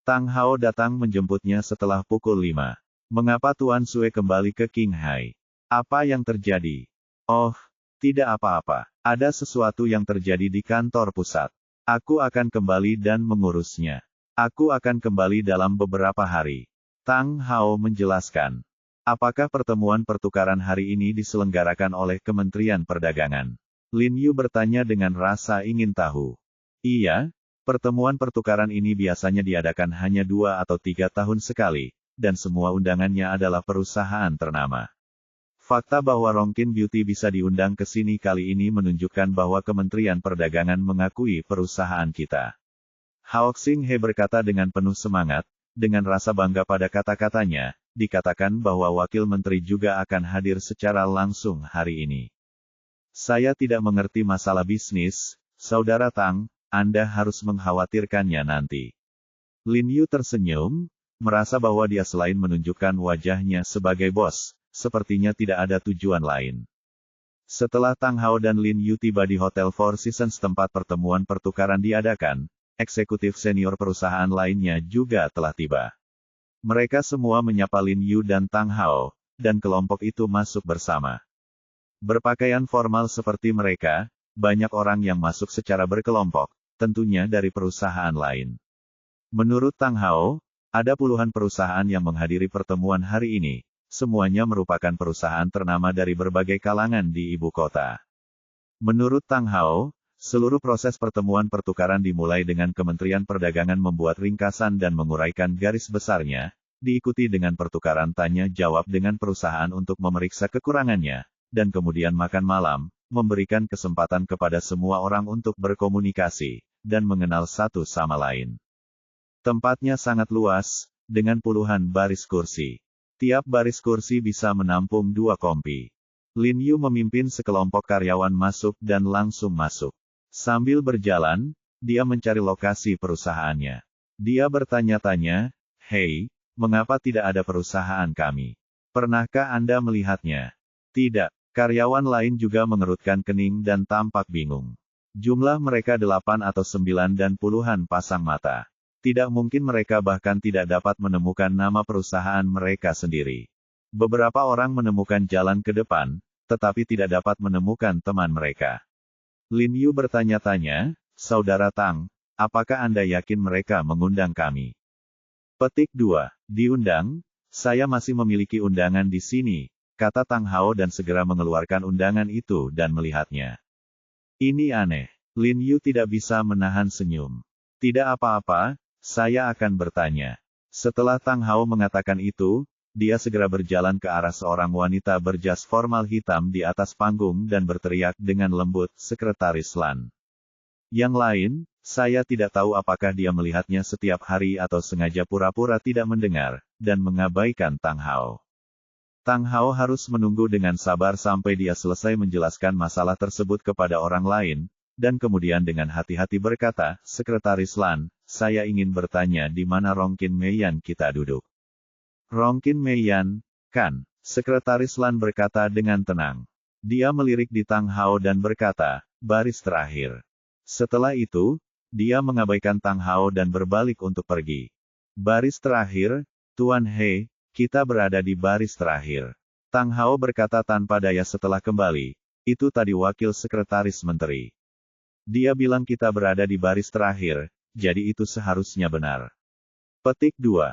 Tang Hao datang menjemputnya setelah pukul 5. Mengapa Tuan Sue kembali ke Qinghai? Apa yang terjadi? Oh, tidak apa-apa. Ada sesuatu yang terjadi di kantor pusat. Aku akan kembali dan mengurusnya. Aku akan kembali dalam beberapa hari. Tang Hao menjelaskan. Apakah pertemuan pertukaran hari ini diselenggarakan oleh Kementerian Perdagangan? Lin Yu bertanya dengan rasa ingin tahu. Iya, pertemuan pertukaran ini biasanya diadakan hanya 2 atau 3 tahun sekali, dan semua undangannya adalah perusahaan ternama. Fakta bahwa Rongkin Beauty bisa diundang ke sini kali ini menunjukkan bahwa Kementerian Perdagangan mengakui perusahaan kita. Hao Xinghe berkata dengan penuh semangat, dengan rasa bangga pada kata-katanya, dikatakan bahwa Wakil Menteri juga akan hadir secara langsung hari ini. Saya tidak mengerti masalah bisnis, Saudara Tang, Anda harus mengkhawatirkannya nanti. Lin Yu tersenyum, merasa bahwa dia selain menunjukkan wajahnya sebagai bos, sepertinya tidak ada tujuan lain. Setelah Tang Hao dan Lin Yu tiba di Hotel Four Seasons tempat pertemuan pertukaran diadakan, eksekutif senior perusahaan lainnya juga telah tiba. Mereka semua menyapa Lin Yu dan Tang Hao, dan kelompok itu masuk bersama. Berpakaian formal seperti mereka, banyak orang yang masuk secara berkelompok, tentunya dari perusahaan lain. Menurut Tang Hao, ada puluhan perusahaan yang menghadiri pertemuan hari ini. Semuanya merupakan perusahaan ternama dari berbagai kalangan di ibu kota. Menurut Tang Hao, Seluruh proses pertemuan pertukaran dimulai dengan Kementerian Perdagangan membuat ringkasan dan menguraikan garis besarnya, diikuti dengan pertukaran tanya jawab dengan perusahaan untuk memeriksa kekurangannya, dan kemudian makan malam, memberikan kesempatan kepada semua orang untuk berkomunikasi, dan mengenal satu sama lain. Tempatnya sangat luas, dengan puluhan baris kursi. Tiap baris kursi bisa menampung 2 kompi. Lin Yu memimpin sekelompok karyawan masuk dan langsung masuk. Sambil berjalan, dia mencari lokasi perusahaannya. Dia bertanya-tanya, "Hei, mengapa tidak ada perusahaan kami? Pernahkah Anda melihatnya?" "Tidak." Karyawan lain juga mengerutkan kening dan tampak bingung. Jumlah mereka 8 atau 9 dan puluhan pasang mata. Tidak mungkin mereka bahkan tidak dapat menemukan nama perusahaan mereka sendiri. Beberapa orang menemukan jalan ke depan, tetapi tidak dapat menemukan teman mereka. Lin Yu bertanya-tanya, "Saudara Tang, apakah Anda yakin mereka mengundang kami?" Petik 2. Diundang? Saya masih memiliki undangan di sini, kata Tang Hao dan segera mengeluarkan undangan itu dan melihatnya. Ini aneh. Lin Yu tidak bisa menahan senyum. Tidak apa-apa, saya akan bertanya. Setelah Tang Hao mengatakan itu, dia segera berjalan ke arah seorang wanita berjas formal hitam di atas panggung dan berteriak dengan lembut, "Sekretaris Lan." Yang lain, saya tidak tahu apakah dia melihatnya setiap hari atau sengaja pura-pura tidak mendengar, dan mengabaikan Tang Hao. Tang Hao harus menunggu dengan sabar sampai dia selesai menjelaskan masalah tersebut kepada orang lain, dan kemudian dengan hati-hati berkata, "Sekretaris Lan, saya ingin bertanya di mana Rongkin Meiyan kita duduk." "Rongkin Meiyan, kan?" Sekretaris Lan berkata dengan tenang. Dia melirik di Tang Hao dan berkata, "Baris terakhir." Setelah itu, dia mengabaikan Tang Hao dan berbalik untuk pergi. "Baris terakhir, Tuan He, kita berada di baris terakhir." Tang Hao berkata tanpa daya setelah kembali, "Itu tadi wakil sekretaris menteri. Dia bilang kita berada di baris terakhir, jadi itu seharusnya benar." Petik 2.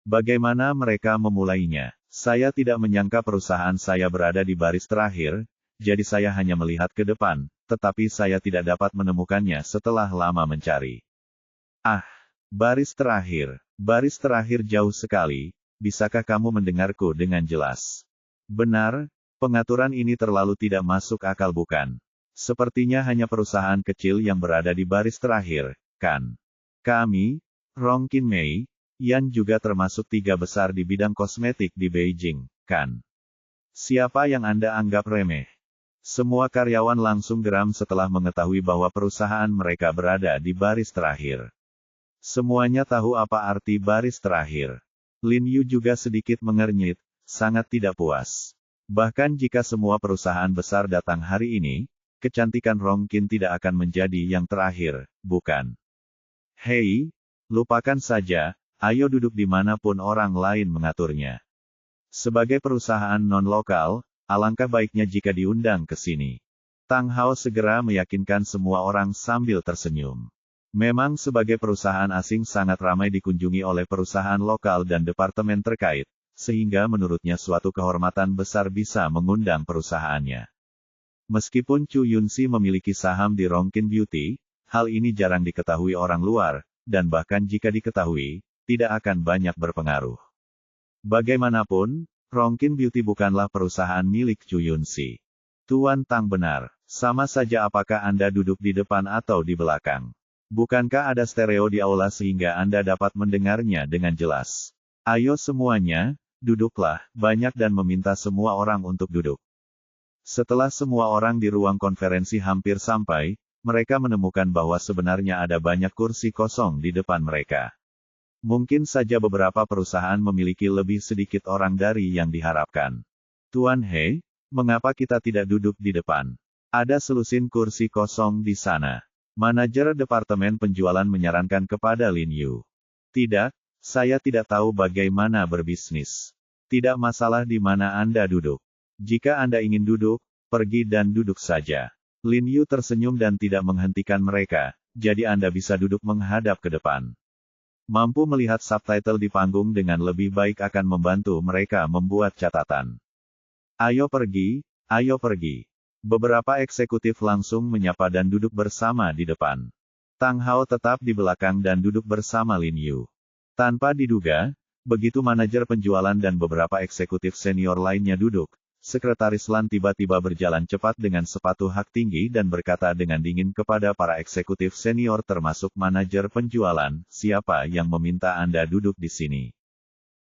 Bagaimana mereka memulainya? Saya tidak menyangka perusahaan saya berada di baris terakhir, jadi saya hanya melihat ke depan, tetapi saya tidak dapat menemukannya setelah lama mencari. "Ah, baris terakhir jauh sekali, bisakah kamu mendengarku dengan jelas?" "Benar, pengaturan ini terlalu tidak masuk akal bukan? Sepertinya hanya perusahaan kecil yang berada di baris terakhir, kan? Kami, Rongkin Mei, Yan juga termasuk 3 besar di bidang kosmetik di Beijing, kan? Siapa yang Anda anggap remeh?" Semua karyawan langsung geram setelah mengetahui bahwa perusahaan mereka berada di baris terakhir. Semuanya tahu apa arti baris terakhir. Lin Yu juga sedikit mengernyit, sangat tidak puas. Bahkan jika semua perusahaan besar datang hari ini, kecantikan Rongkin tidak akan menjadi yang terakhir, bukan? "Hei, lupakan saja, ayo duduk dimanapun orang lain mengaturnya. Sebagai perusahaan non-lokal, alangkah baiknya jika diundang ke sini." Tang Hao segera meyakinkan semua orang sambil tersenyum. Memang sebagai perusahaan asing sangat ramai dikunjungi oleh perusahaan lokal dan departemen terkait, sehingga menurutnya suatu kehormatan besar bisa mengundang perusahaannya. Meskipun Chu Yunxi memiliki saham di Rongkin Beauty, hal ini jarang diketahui orang luar, dan bahkan jika diketahui, tidak akan banyak berpengaruh. Bagaimanapun, Rongkin Beauty bukanlah perusahaan milik Chu Yunxi. "Tuan Tang benar, sama saja apakah Anda duduk di depan atau di belakang. Bukankah ada stereo di aula sehingga Anda dapat mendengarnya dengan jelas? Ayo semuanya, duduklah," banyak dan meminta semua orang untuk duduk. Setelah semua orang di ruang konferensi hampir sampai, mereka menemukan bahwa sebenarnya ada banyak kursi kosong di depan mereka. Mungkin saja beberapa perusahaan memiliki lebih sedikit orang dari yang diharapkan. "Tuan He, mengapa kita tidak duduk di depan? Ada selusin kursi kosong di sana." Manajer Departemen Penjualan menyarankan kepada Lin Yu. "Tidak, saya tidak tahu bagaimana berbisnis. Tidak masalah di mana Anda duduk. Jika Anda ingin duduk, pergi dan duduk saja." Lin Yu tersenyum dan tidak menghentikan mereka, "Jadi Anda bisa duduk menghadap ke depan." Mampu melihat subtitle di panggung dengan lebih baik akan membantu mereka membuat catatan. "Ayo pergi, ayo pergi." Beberapa eksekutif langsung menyapa dan duduk bersama di depan. Tang Hao tetap di belakang dan duduk bersama Lin Yu. Tanpa diduga, begitu manajer penjualan dan beberapa eksekutif senior lainnya duduk, Sekretaris Lan tiba-tiba berjalan cepat dengan sepatu hak tinggi dan berkata dengan dingin kepada para eksekutif senior termasuk manajer penjualan, siapa yang meminta Anda duduk di sini?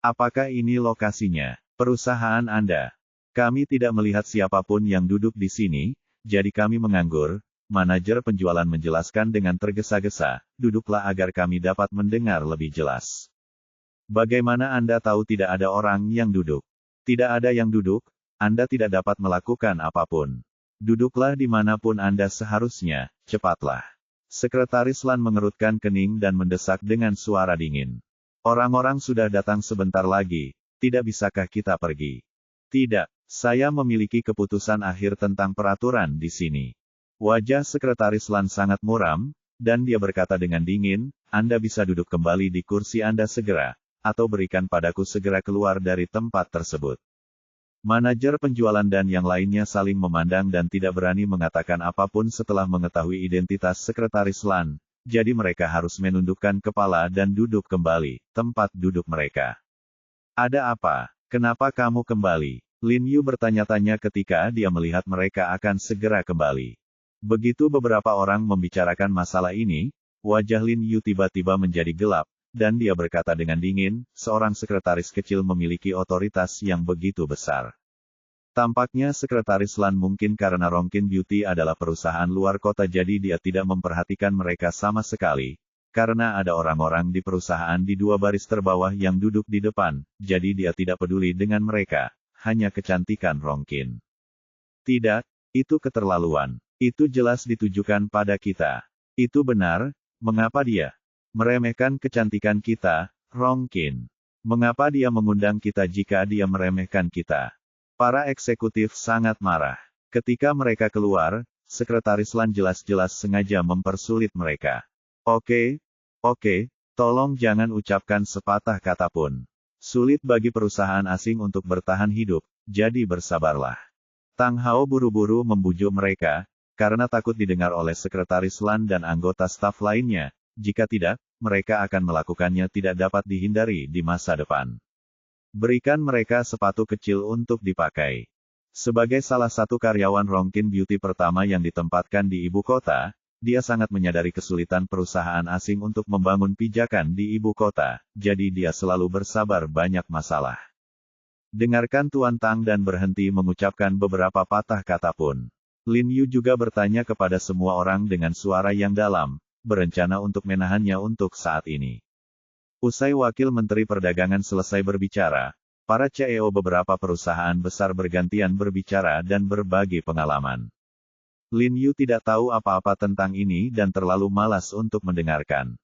Apakah ini lokasinya? Perusahaan Anda? Kami tidak melihat siapapun yang duduk di sini, jadi kami menganggur. Manajer penjualan menjelaskan dengan tergesa-gesa, duduklah agar kami dapat mendengar lebih jelas. Bagaimana Anda tahu tidak ada orang yang duduk? Tidak ada yang duduk, Anda tidak dapat melakukan apapun. Duduklah dimanapun Anda seharusnya, cepatlah. Sekretaris Lan mengerutkan kening dan mendesak dengan suara dingin. Orang-orang sudah datang sebentar lagi, tidak bisakah kita pergi? Tidak, saya memiliki keputusan akhir tentang peraturan di sini. Wajah Sekretaris Lan sangat muram, dan dia berkata dengan dingin, Anda bisa duduk kembali di kursi Anda segera, atau berikan padaku segera keluar dari tempat tersebut. Manajer penjualan dan yang lainnya saling memandang dan tidak berani mengatakan apapun setelah mengetahui identitas Sekretaris Lan, jadi mereka harus menundukkan kepala dan duduk kembali, tempat duduk mereka. Ada apa? Kenapa kamu kembali? Lin Yu bertanya-tanya ketika dia melihat mereka akan segera kembali. Begitu beberapa orang membicarakan masalah ini, wajah Lin Yu tiba-tiba menjadi gelap, dan dia berkata dengan dingin, seorang sekretaris kecil memiliki otoritas yang begitu besar. Tampaknya Sekretaris Lan mungkin karena Rongkin Beauty adalah perusahaan luar kota jadi dia tidak memperhatikan mereka sama sekali, karena ada orang-orang di perusahaan di dua baris terbawah yang duduk di depan, jadi dia tidak peduli dengan mereka. Hanya kecantikan Rongkin. Tidak, itu keterlaluan. Itu jelas ditujukan pada kita. Itu benar, mengapa dia meremehkan kecantikan kita, Rongkin? Mengapa dia mengundang kita jika dia meremehkan kita? Para eksekutif sangat marah. Ketika mereka keluar, Sekretaris Lan jelas-jelas sengaja mempersulit mereka. Oke, tolong jangan ucapkan sepatah kata pun. Sulit bagi perusahaan asing untuk bertahan hidup, jadi bersabarlah. Tang Hao buru-buru membujuk mereka, karena takut didengar oleh Sekretaris Lan dan anggota staf lainnya, jika tidak, mereka akan melakukannya tidak dapat dihindari di masa depan. Berikan mereka sepatu kecil untuk dipakai. Sebagai salah satu karyawan Rongkin Beauty pertama yang ditempatkan di ibu kota, dia sangat menyadari kesulitan perusahaan asing untuk membangun pijakan di ibu kota, jadi dia selalu bersabar banyak masalah. Dengarkan Tuan Tang dan berhenti mengucapkan beberapa patah kata pun. Lin Yu juga bertanya kepada semua orang dengan suara yang dalam, berencana untuk menahannya untuk saat ini. Usai Wakil Menteri Perdagangan selesai berbicara, para CEO beberapa perusahaan besar bergantian berbicara dan berbagi pengalaman. Lin Yu tidak tahu apa-apa tentang ini dan terlalu malas untuk mendengarkan.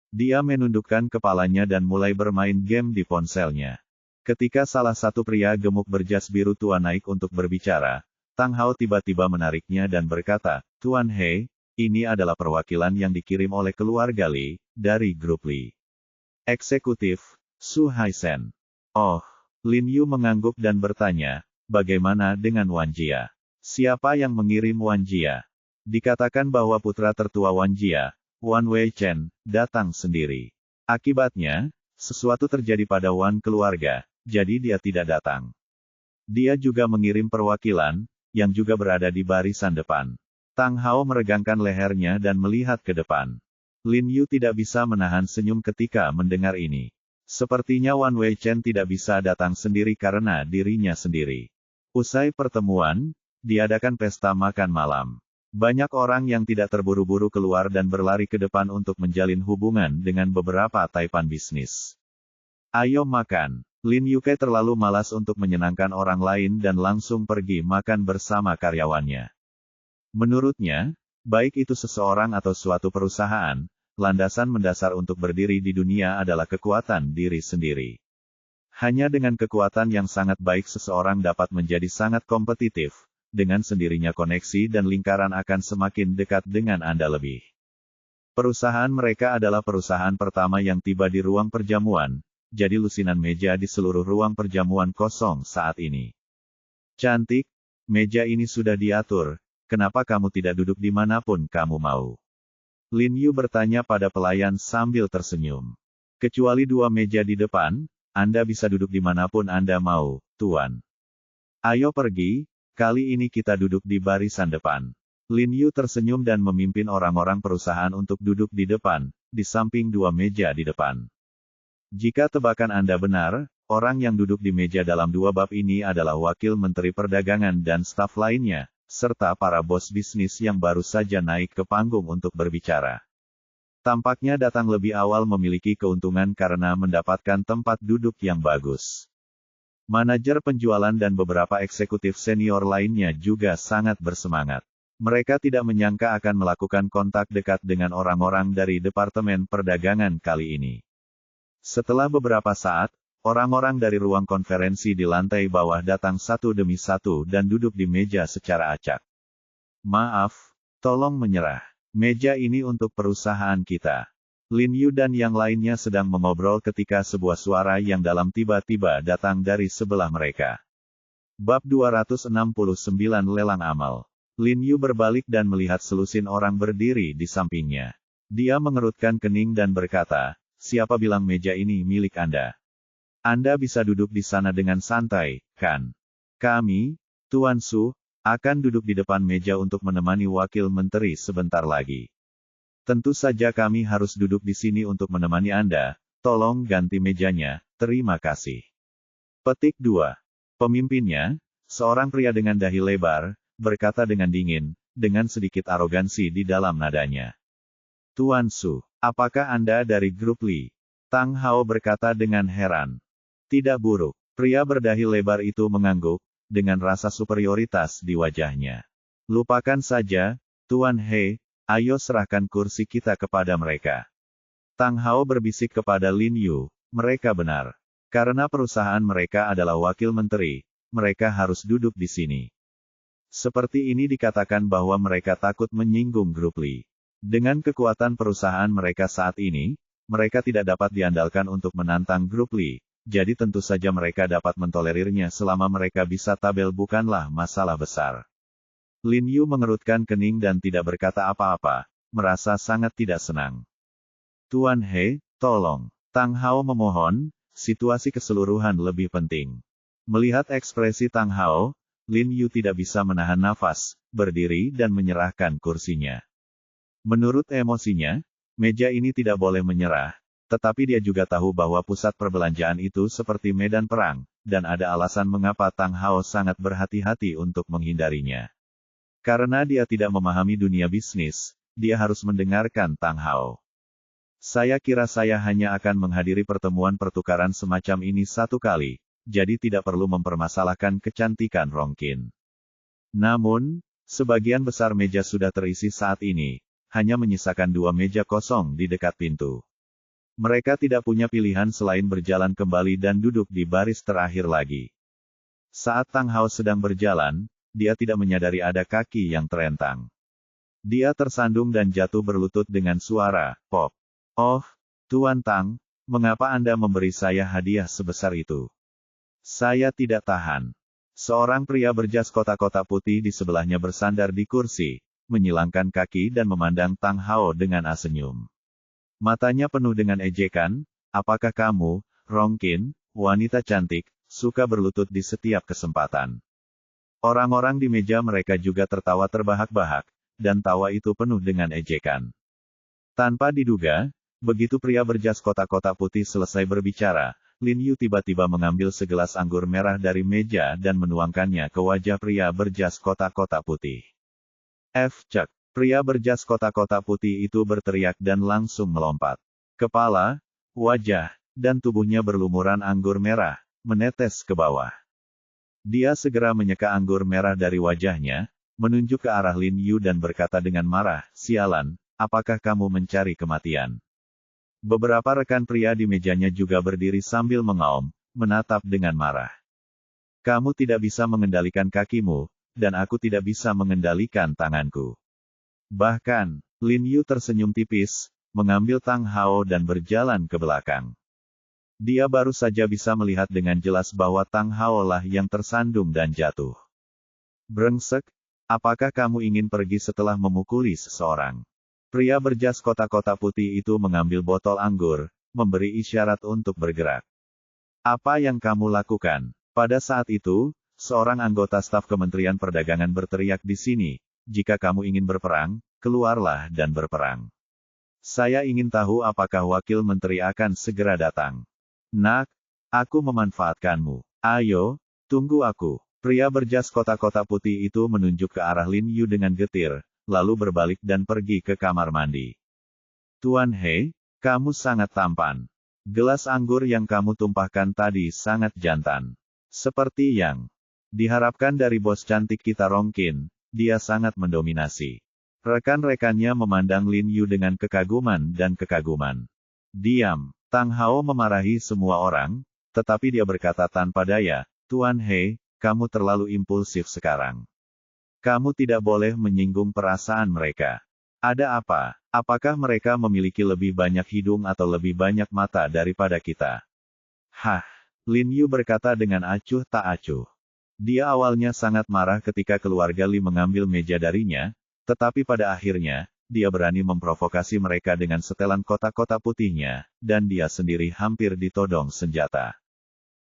Dia menundukkan kepalanya dan mulai bermain game di ponselnya. Ketika salah satu pria gemuk berjas biru tua naik untuk berbicara, Tang Hao tiba-tiba menariknya dan berkata, Tuan He, ini adalah perwakilan yang dikirim oleh keluarga Li, dari grup Li. Eksekutif, Su Haisen. Oh, Lin Yu mengangguk dan bertanya, bagaimana dengan Wan Jia? Siapa yang mengirim Wan Jia? Dikatakan bahwa putra tertua Wan Jia, Wan Wei Chen, datang sendiri. Akibatnya, sesuatu terjadi pada Wan keluarga, jadi dia tidak datang. Dia juga mengirim perwakilan, yang juga berada di barisan depan. Tang Hao meregangkan lehernya dan melihat ke depan. Lin Yu tidak bisa menahan senyum ketika mendengar ini. Sepertinya Wan Wei Chen tidak bisa datang sendiri karena dirinya sendiri. Usai pertemuan, diadakan pesta makan malam. Banyak orang yang tidak terburu-buru keluar dan berlari ke depan untuk menjalin hubungan dengan beberapa taipan bisnis. Ayo makan. Lin Yuke terlalu malas untuk menyenangkan orang lain dan langsung pergi makan bersama karyawannya. Menurutnya, baik itu seseorang atau suatu perusahaan, landasan mendasar untuk berdiri di dunia adalah kekuatan diri sendiri. Hanya dengan kekuatan yang sangat baik seseorang dapat menjadi sangat kompetitif. Dengan sendirinya koneksi dan lingkaran akan semakin dekat dengan Anda lebih. Perusahaan mereka adalah perusahaan pertama yang tiba di ruang perjamuan, jadi lusinan meja di seluruh ruang perjamuan kosong saat ini. Cantik, Meja ini sudah diatur, kenapa kamu tidak duduk dimanapun kamu mau? Lin Yu bertanya pada pelayan sambil tersenyum. Kecuali 2 meja di depan, Anda bisa duduk dimanapun Anda mau, Tuan. Ayo pergi, kali ini kita duduk di barisan depan. Lin Yu tersenyum dan memimpin orang-orang perusahaan untuk duduk di depan, di samping 2 meja di depan. Jika tebakan Anda benar, orang yang duduk di meja dalam 2 bab ini adalah Wakil Menteri Perdagangan dan staf lainnya, serta para bos bisnis yang baru saja naik ke panggung untuk berbicara. Tampaknya datang lebih awal memiliki keuntungan karena mendapatkan tempat duduk yang bagus. Manajer penjualan dan beberapa eksekutif senior lainnya juga sangat bersemangat. Mereka tidak menyangka akan melakukan kontak dekat dengan orang-orang dari Departemen Perdagangan kali ini. Setelah beberapa saat, orang-orang dari ruang konferensi di lantai bawah datang satu demi satu dan duduk di meja secara acak. Maaf, tolong menyerah. Meja ini untuk perusahaan kita. Lin Yu dan yang lainnya sedang mengobrol ketika sebuah suara yang dalam tiba-tiba datang dari sebelah mereka. Bab 269 Lelang Amal. Lin Yu berbalik dan melihat selusin orang berdiri di sampingnya. Dia mengerutkan kening dan berkata, siapa bilang meja ini milik Anda? Anda bisa duduk di sana dengan santai, kan? Kami, Tuan Su, akan duduk di depan meja untuk menemani wakil menteri sebentar lagi. Tentu saja kami harus duduk di sini untuk menemani Anda, tolong ganti mejanya, terima kasih. Petik 2. Pemimpinnya, seorang pria dengan dahi lebar, berkata dengan dingin, dengan sedikit arogansi di dalam nadanya. Tuan Su, apakah Anda dari grup Li? Tang Hao berkata dengan heran. Tidak buruk. Pria berdahi lebar itu mengangguk, dengan rasa superioritas di wajahnya. Lupakan saja, Tuan He, ayo serahkan kursi kita kepada mereka. Tang Hao berbisik kepada Lin Yu, mereka benar. Karena perusahaan mereka adalah wakil menteri, mereka harus duduk di sini. Seperti ini dikatakan bahwa mereka takut menyinggung grup Li. Dengan kekuatan perusahaan mereka saat ini, mereka tidak dapat diandalkan untuk menantang grup Li, jadi tentu saja mereka dapat mentolerirnya selama mereka bisa tabel bukanlah masalah besar. Lin Yu mengerutkan kening dan tidak berkata apa-apa, merasa sangat tidak senang. Tuan He, tolong. Tang Hao memohon, situasi keseluruhan lebih penting. Melihat ekspresi Tang Hao, Lin Yu tidak bisa menahan nafas, berdiri dan menyerahkan kursinya. Menurut emosinya, meja ini tidak boleh menyerah, tetapi dia juga tahu bahwa pusat perbelanjaan itu seperti medan perang, dan ada alasan mengapa Tang Hao sangat berhati-hati untuk menghindarinya. Karena dia tidak memahami dunia bisnis, dia harus mendengarkan Tang Hao. Saya kira saya hanya akan menghadiri pertemuan pertukaran semacam ini satu kali, jadi tidak perlu mempermasalahkan kecantikan Rongkin. Namun, sebagian besar meja sudah terisi saat ini, hanya menyisakan 2 meja kosong di dekat pintu. Mereka tidak punya pilihan selain berjalan kembali dan duduk di baris terakhir lagi. Saat Tang Hao sedang berjalan, dia tidak menyadari ada kaki yang terentang. Dia tersandung dan jatuh berlutut dengan suara, pop. Oh, Tuan Tang, mengapa Anda memberi saya hadiah sebesar itu? Saya tidak tahan. Seorang pria berjas kotak-kotak putih di sebelahnya bersandar di kursi, menyilangkan kaki dan memandang Tang Hao dengan asenyum. Matanya penuh dengan ejekan, apakah kamu, Rongkin, wanita cantik, suka berlutut di setiap kesempatan? Orang-orang di meja mereka juga tertawa terbahak-bahak, dan tawa itu penuh dengan ejekan. Tanpa diduga, begitu pria berjas kotak-kotak putih selesai berbicara, Lin Yu tiba-tiba mengambil segelas anggur merah dari meja dan menuangkannya ke wajah pria berjas kotak-kotak putih. Cek. Pria berjas kotak-kotak putih itu berteriak dan langsung melompat. Kepala, wajah, dan tubuhnya berlumuran anggur merah, menetes ke bawah. Dia segera menyeka anggur merah dari wajahnya, menunjuk ke arah Lin Yu dan berkata dengan marah, sialan, apakah kamu mencari kematian? Beberapa rekan pria di mejanya juga berdiri sambil mengaum, menatap dengan marah. Kamu tidak bisa mengendalikan kakimu, dan aku tidak bisa mengendalikan tanganku. Bahkan, Lin Yu tersenyum tipis, mengambil Tang Hao dan berjalan ke belakang. Dia baru saja bisa melihat dengan jelas bahwa Tang Hao lah yang tersandung dan jatuh. Brengsek, apakah kamu ingin pergi setelah memukuli seseorang? Pria berjas kotak-kotak putih itu mengambil botol anggur, memberi isyarat untuk bergerak. Apa yang kamu lakukan? Pada saat itu, seorang anggota staf Kementerian Perdagangan berteriak di sini, jika kamu ingin berperang, keluarlah dan berperang. Saya ingin tahu apakah wakil menteri akan segera datang. Nak, aku memanfaatkanmu. Ayo, tunggu aku. Pria berjas kotak-kotak putih itu menunjuk ke arah Lin Yu dengan getir, lalu berbalik dan pergi ke kamar mandi. Tuan He, kamu sangat tampan. Gelas anggur yang kamu tumpahkan tadi sangat jantan. Seperti yang diharapkan dari bos cantik kita Rongkin, dia sangat mendominasi. Rekan-rekannya memandang Lin Yu dengan kekaguman dan kekaguman. Diam, Tang Hao memarahi semua orang, tetapi dia berkata tanpa daya, Tuan He, kamu terlalu impulsif sekarang. Kamu tidak boleh menyinggung perasaan mereka. Ada apa? Apakah mereka memiliki lebih banyak hidung atau lebih banyak mata daripada kita? Hah, Lin Yu berkata dengan acuh tak acuh. Dia awalnya sangat marah ketika keluarga Li mengambil meja darinya, tetapi pada akhirnya, dia berani memprovokasi mereka dengan setelan kotak-kotak putihnya, dan dia sendiri hampir ditodong senjata.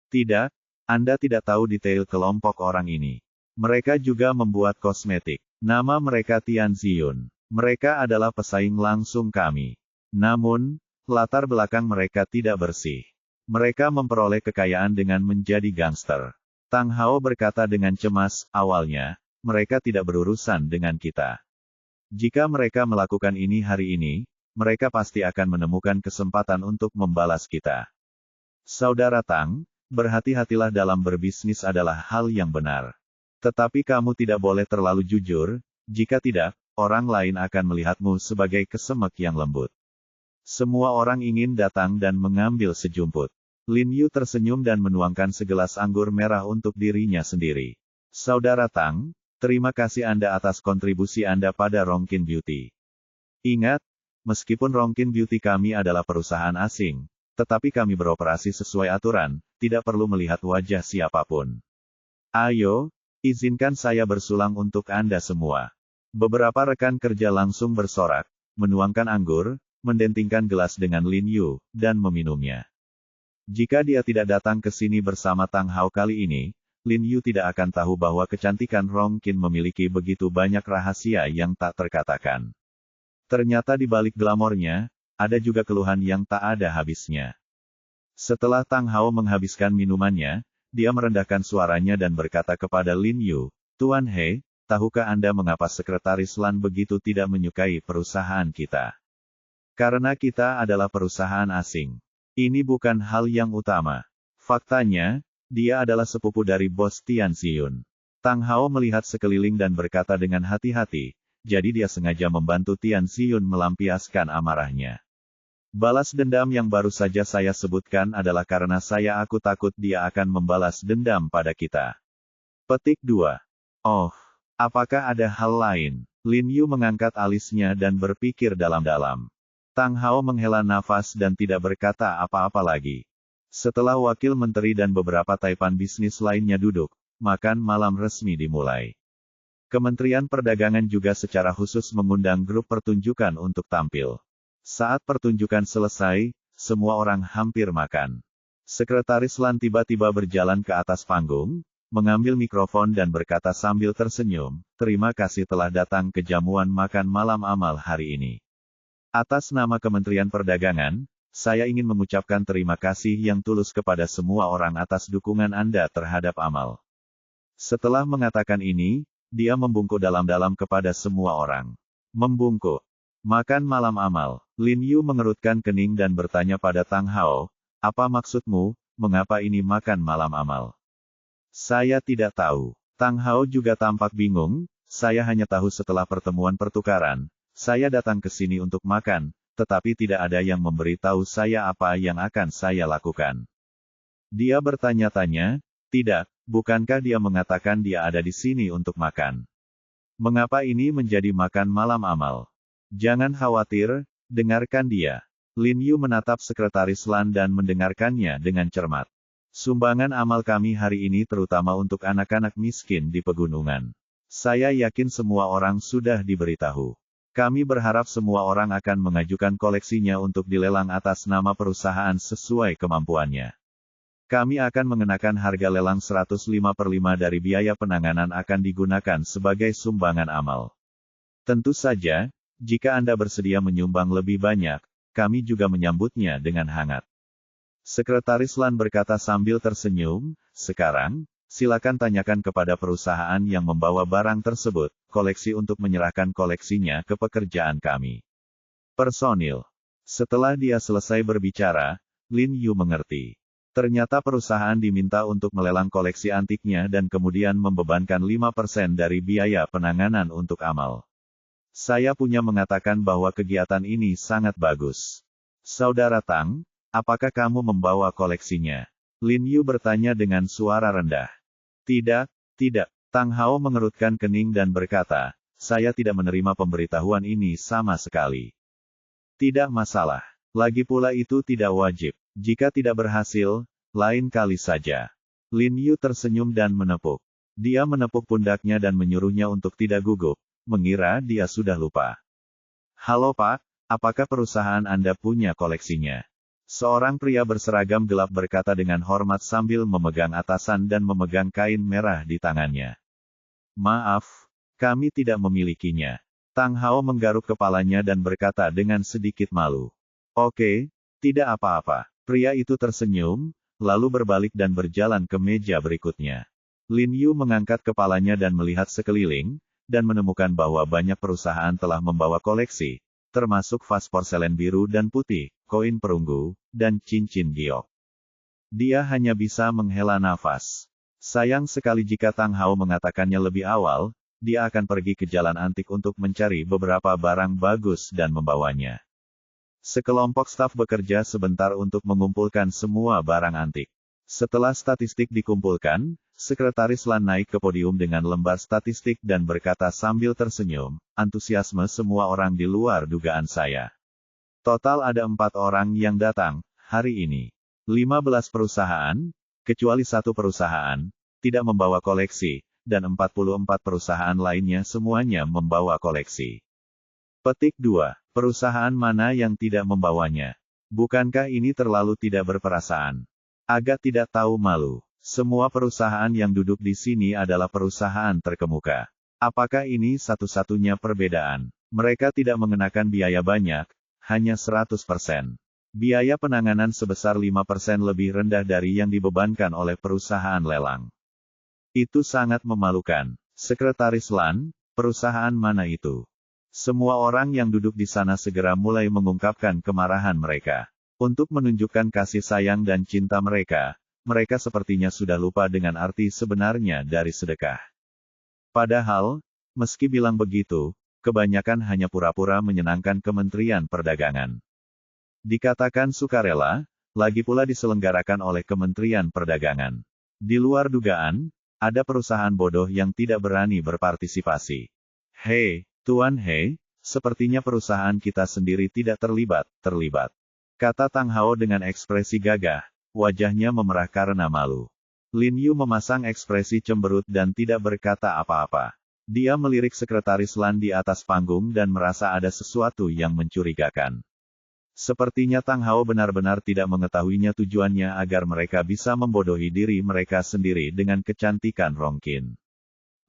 Tidak, Anda tidak tahu detail kelompok orang ini. Mereka juga membuat kosmetik. Nama mereka Tian Ziyun. Mereka adalah pesaing langsung kami. Namun, latar belakang mereka tidak bersih. Mereka memperoleh kekayaan dengan menjadi gangster. Tang Hao berkata dengan cemas, awalnya, mereka tidak berurusan dengan kita. Jika mereka melakukan ini hari ini, mereka pasti akan menemukan kesempatan untuk membalas kita. Saudara Tang, berhati-hatilah dalam berbisnis adalah hal yang benar. Tetapi kamu tidak boleh terlalu jujur, jika tidak, orang lain akan melihatmu sebagai kesemek yang lembut. Semua orang ingin datang dan mengambil sejumput. Lin Yu tersenyum dan menuangkan segelas anggur merah untuk dirinya sendiri. Saudara Tang, terima kasih Anda atas kontribusi Anda pada Rongkin Beauty. Ingat, meskipun Rongkin Beauty kami adalah perusahaan asing, tetapi kami beroperasi sesuai aturan, tidak perlu melihat wajah siapapun. Ayo, izinkan saya bersulang untuk Anda semua. Beberapa rekan kerja langsung bersorak, menuangkan anggur, mendentingkan gelas dengan Lin Yu, dan meminumnya. Jika dia tidak datang ke sini bersama Tang Hao kali ini, Lin Yu tidak akan tahu bahwa kecantikan Rongkin memiliki begitu banyak rahasia yang tak terkatakan. Ternyata di balik glamornya, ada juga keluhan yang tak ada habisnya. Setelah Tang Hao menghabiskan minumannya, dia merendahkan suaranya dan berkata kepada Lin Yu, Tuan He, tahukah Anda mengapa Sekretaris Lan begitu tidak menyukai perusahaan kita? Karena kita adalah perusahaan asing. Ini bukan hal yang utama. Faktanya, dia adalah sepupu dari bos Tian Ziyun. Tang Hao melihat sekeliling dan berkata dengan hati-hati, jadi dia sengaja membantu Tian Ziyun melampiaskan amarahnya. Balas dendam yang baru saja saya sebutkan adalah karena aku takut dia akan membalas dendam pada kita. Petik 2. Oh, apakah ada hal lain? Lin Yu mengangkat alisnya dan berpikir dalam-dalam. Tang Hao menghela nafas dan tidak berkata apa-apa lagi. Setelah wakil menteri dan beberapa taipan bisnis lainnya duduk, makan malam resmi dimulai. Kementerian Perdagangan juga secara khusus mengundang grup pertunjukan untuk tampil. Saat pertunjukan selesai, semua orang hampir makan. Sekretaris Lan tiba-tiba berjalan ke atas panggung, mengambil mikrofon dan berkata sambil tersenyum, terima kasih telah datang ke jamuan makan malam amal hari ini. Atas nama Kementerian Perdagangan, saya ingin mengucapkan terima kasih yang tulus kepada semua orang atas dukungan Anda terhadap amal. Setelah mengatakan ini, dia membungkuk dalam-dalam kepada semua orang. Membungkuk. Makan malam amal. Lin Yu mengerutkan kening dan bertanya pada Tang Hao, apa maksudmu, mengapa ini makan malam amal? Saya tidak tahu. Tang Hao juga tampak bingung, saya hanya tahu setelah pertemuan pertukaran, saya datang ke sini untuk makan, tetapi tidak ada yang memberitahu saya apa yang akan saya lakukan. Dia bertanya-tanya, tidak, bukankah dia mengatakan dia ada di sini untuk makan? Mengapa ini menjadi makan malam amal? Jangan khawatir, dengarkan dia. Lin Yu menatap Sekretaris Lan dan mendengarkannya dengan cermat. Sumbangan amal kami hari ini terutama untuk anak-anak miskin di pegunungan. Saya yakin semua orang sudah diberitahu. Kami berharap semua orang akan mengajukan koleksinya untuk dilelang atas nama perusahaan sesuai kemampuannya. Kami akan mengenakan harga lelang 105/5 dari biaya penanganan akan digunakan sebagai sumbangan amal. Tentu saja, jika Anda bersedia menyumbang lebih banyak, kami juga menyambutnya dengan hangat. Sekretaris Lan berkata sambil tersenyum, sekarang, silakan tanyakan kepada perusahaan yang membawa barang tersebut, koleksi untuk menyerahkan koleksinya ke pekerjaan kami. Personil. Setelah dia selesai berbicara, Lin Yu mengerti. Ternyata perusahaan diminta untuk melelang koleksi antiknya dan kemudian membebankan 5% dari biaya penanganan untuk amal. Saya punya mengatakan bahwa kegiatan ini sangat bagus. Saudara Tang, apakah kamu membawa koleksinya? Lin Yu bertanya dengan suara rendah. Tidak, tidak. Tang Hao mengerutkan kening dan berkata, saya tidak menerima pemberitahuan ini sama sekali. Tidak masalah. Lagi pula itu tidak wajib. Jika tidak berhasil, lain kali saja. Lin Yu tersenyum dan menepuk. Dia menepuk pundaknya dan menyuruhnya untuk tidak gugup, mengira dia sudah lupa. Halo Pak, apakah perusahaan Anda punya koleksinya? Seorang pria berseragam gelap berkata dengan hormat sambil memegang atasan dan memegang kain merah di tangannya. Maaf, kami tidak memilikinya. Tang Hao menggaruk kepalanya dan berkata dengan sedikit malu. Oke, tidak apa-apa. Pria itu tersenyum, lalu berbalik dan berjalan ke meja berikutnya. Lin Yu mengangkat kepalanya dan melihat sekeliling, dan menemukan bahwa banyak perusahaan telah membawa koleksi, termasuk vas porselen biru dan putih, koin perunggu, dan cincin giok. Dia hanya bisa menghela nafas. Sayang sekali jika Tang Hao mengatakannya lebih awal, dia akan pergi ke jalan antik untuk mencari beberapa barang bagus dan membawanya. Sekelompok staf bekerja sebentar untuk mengumpulkan semua barang antik. Setelah statistik dikumpulkan, Sekretaris Lan naik ke podium dengan lembar statistik dan berkata sambil tersenyum, antusiasme semua orang di luar dugaan saya. Total ada 4 orang yang datang, hari ini. 15 perusahaan, kecuali 1 perusahaan, tidak membawa koleksi, dan 44 perusahaan lainnya semuanya membawa koleksi. Petik 2. Perusahaan mana yang tidak membawanya? Bukankah ini terlalu tidak berperasaan? Agak tidak tahu malu. Semua perusahaan yang duduk di sini adalah perusahaan terkemuka. Apakah ini satu-satunya perbedaan? Mereka tidak mengenakan biaya banyak, hanya 100%. Biaya penanganan sebesar 5% lebih rendah dari yang dibebankan oleh perusahaan lelang. Itu sangat memalukan. Sekretaris Lan, perusahaan mana itu? Semua orang yang duduk di sana segera mulai mengungkapkan kemarahan mereka. Untuk menunjukkan kasih sayang dan cinta mereka sepertinya sudah lupa dengan arti sebenarnya dari sedekah. Padahal, meski bilang begitu, kebanyakan hanya pura-pura menyenangkan Kementerian Perdagangan. Dikatakan sukarela, lagi pula diselenggarakan oleh Kementerian Perdagangan. Di luar dugaan, ada perusahaan bodoh yang tidak berani berpartisipasi. Hei, Tuan He, sepertinya perusahaan kita sendiri tidak terlibat, kata Tang Hao dengan ekspresi gagah, wajahnya memerah karena malu. Lin Yu memasang ekspresi cemberut dan tidak berkata apa-apa. Dia melirik Sekretaris Lan di atas panggung dan merasa ada sesuatu yang mencurigakan. Sepertinya Tang Hao benar-benar tidak mengetahuinya tujuannya agar mereka bisa membodohi diri mereka sendiri dengan kecantikan Rongqin.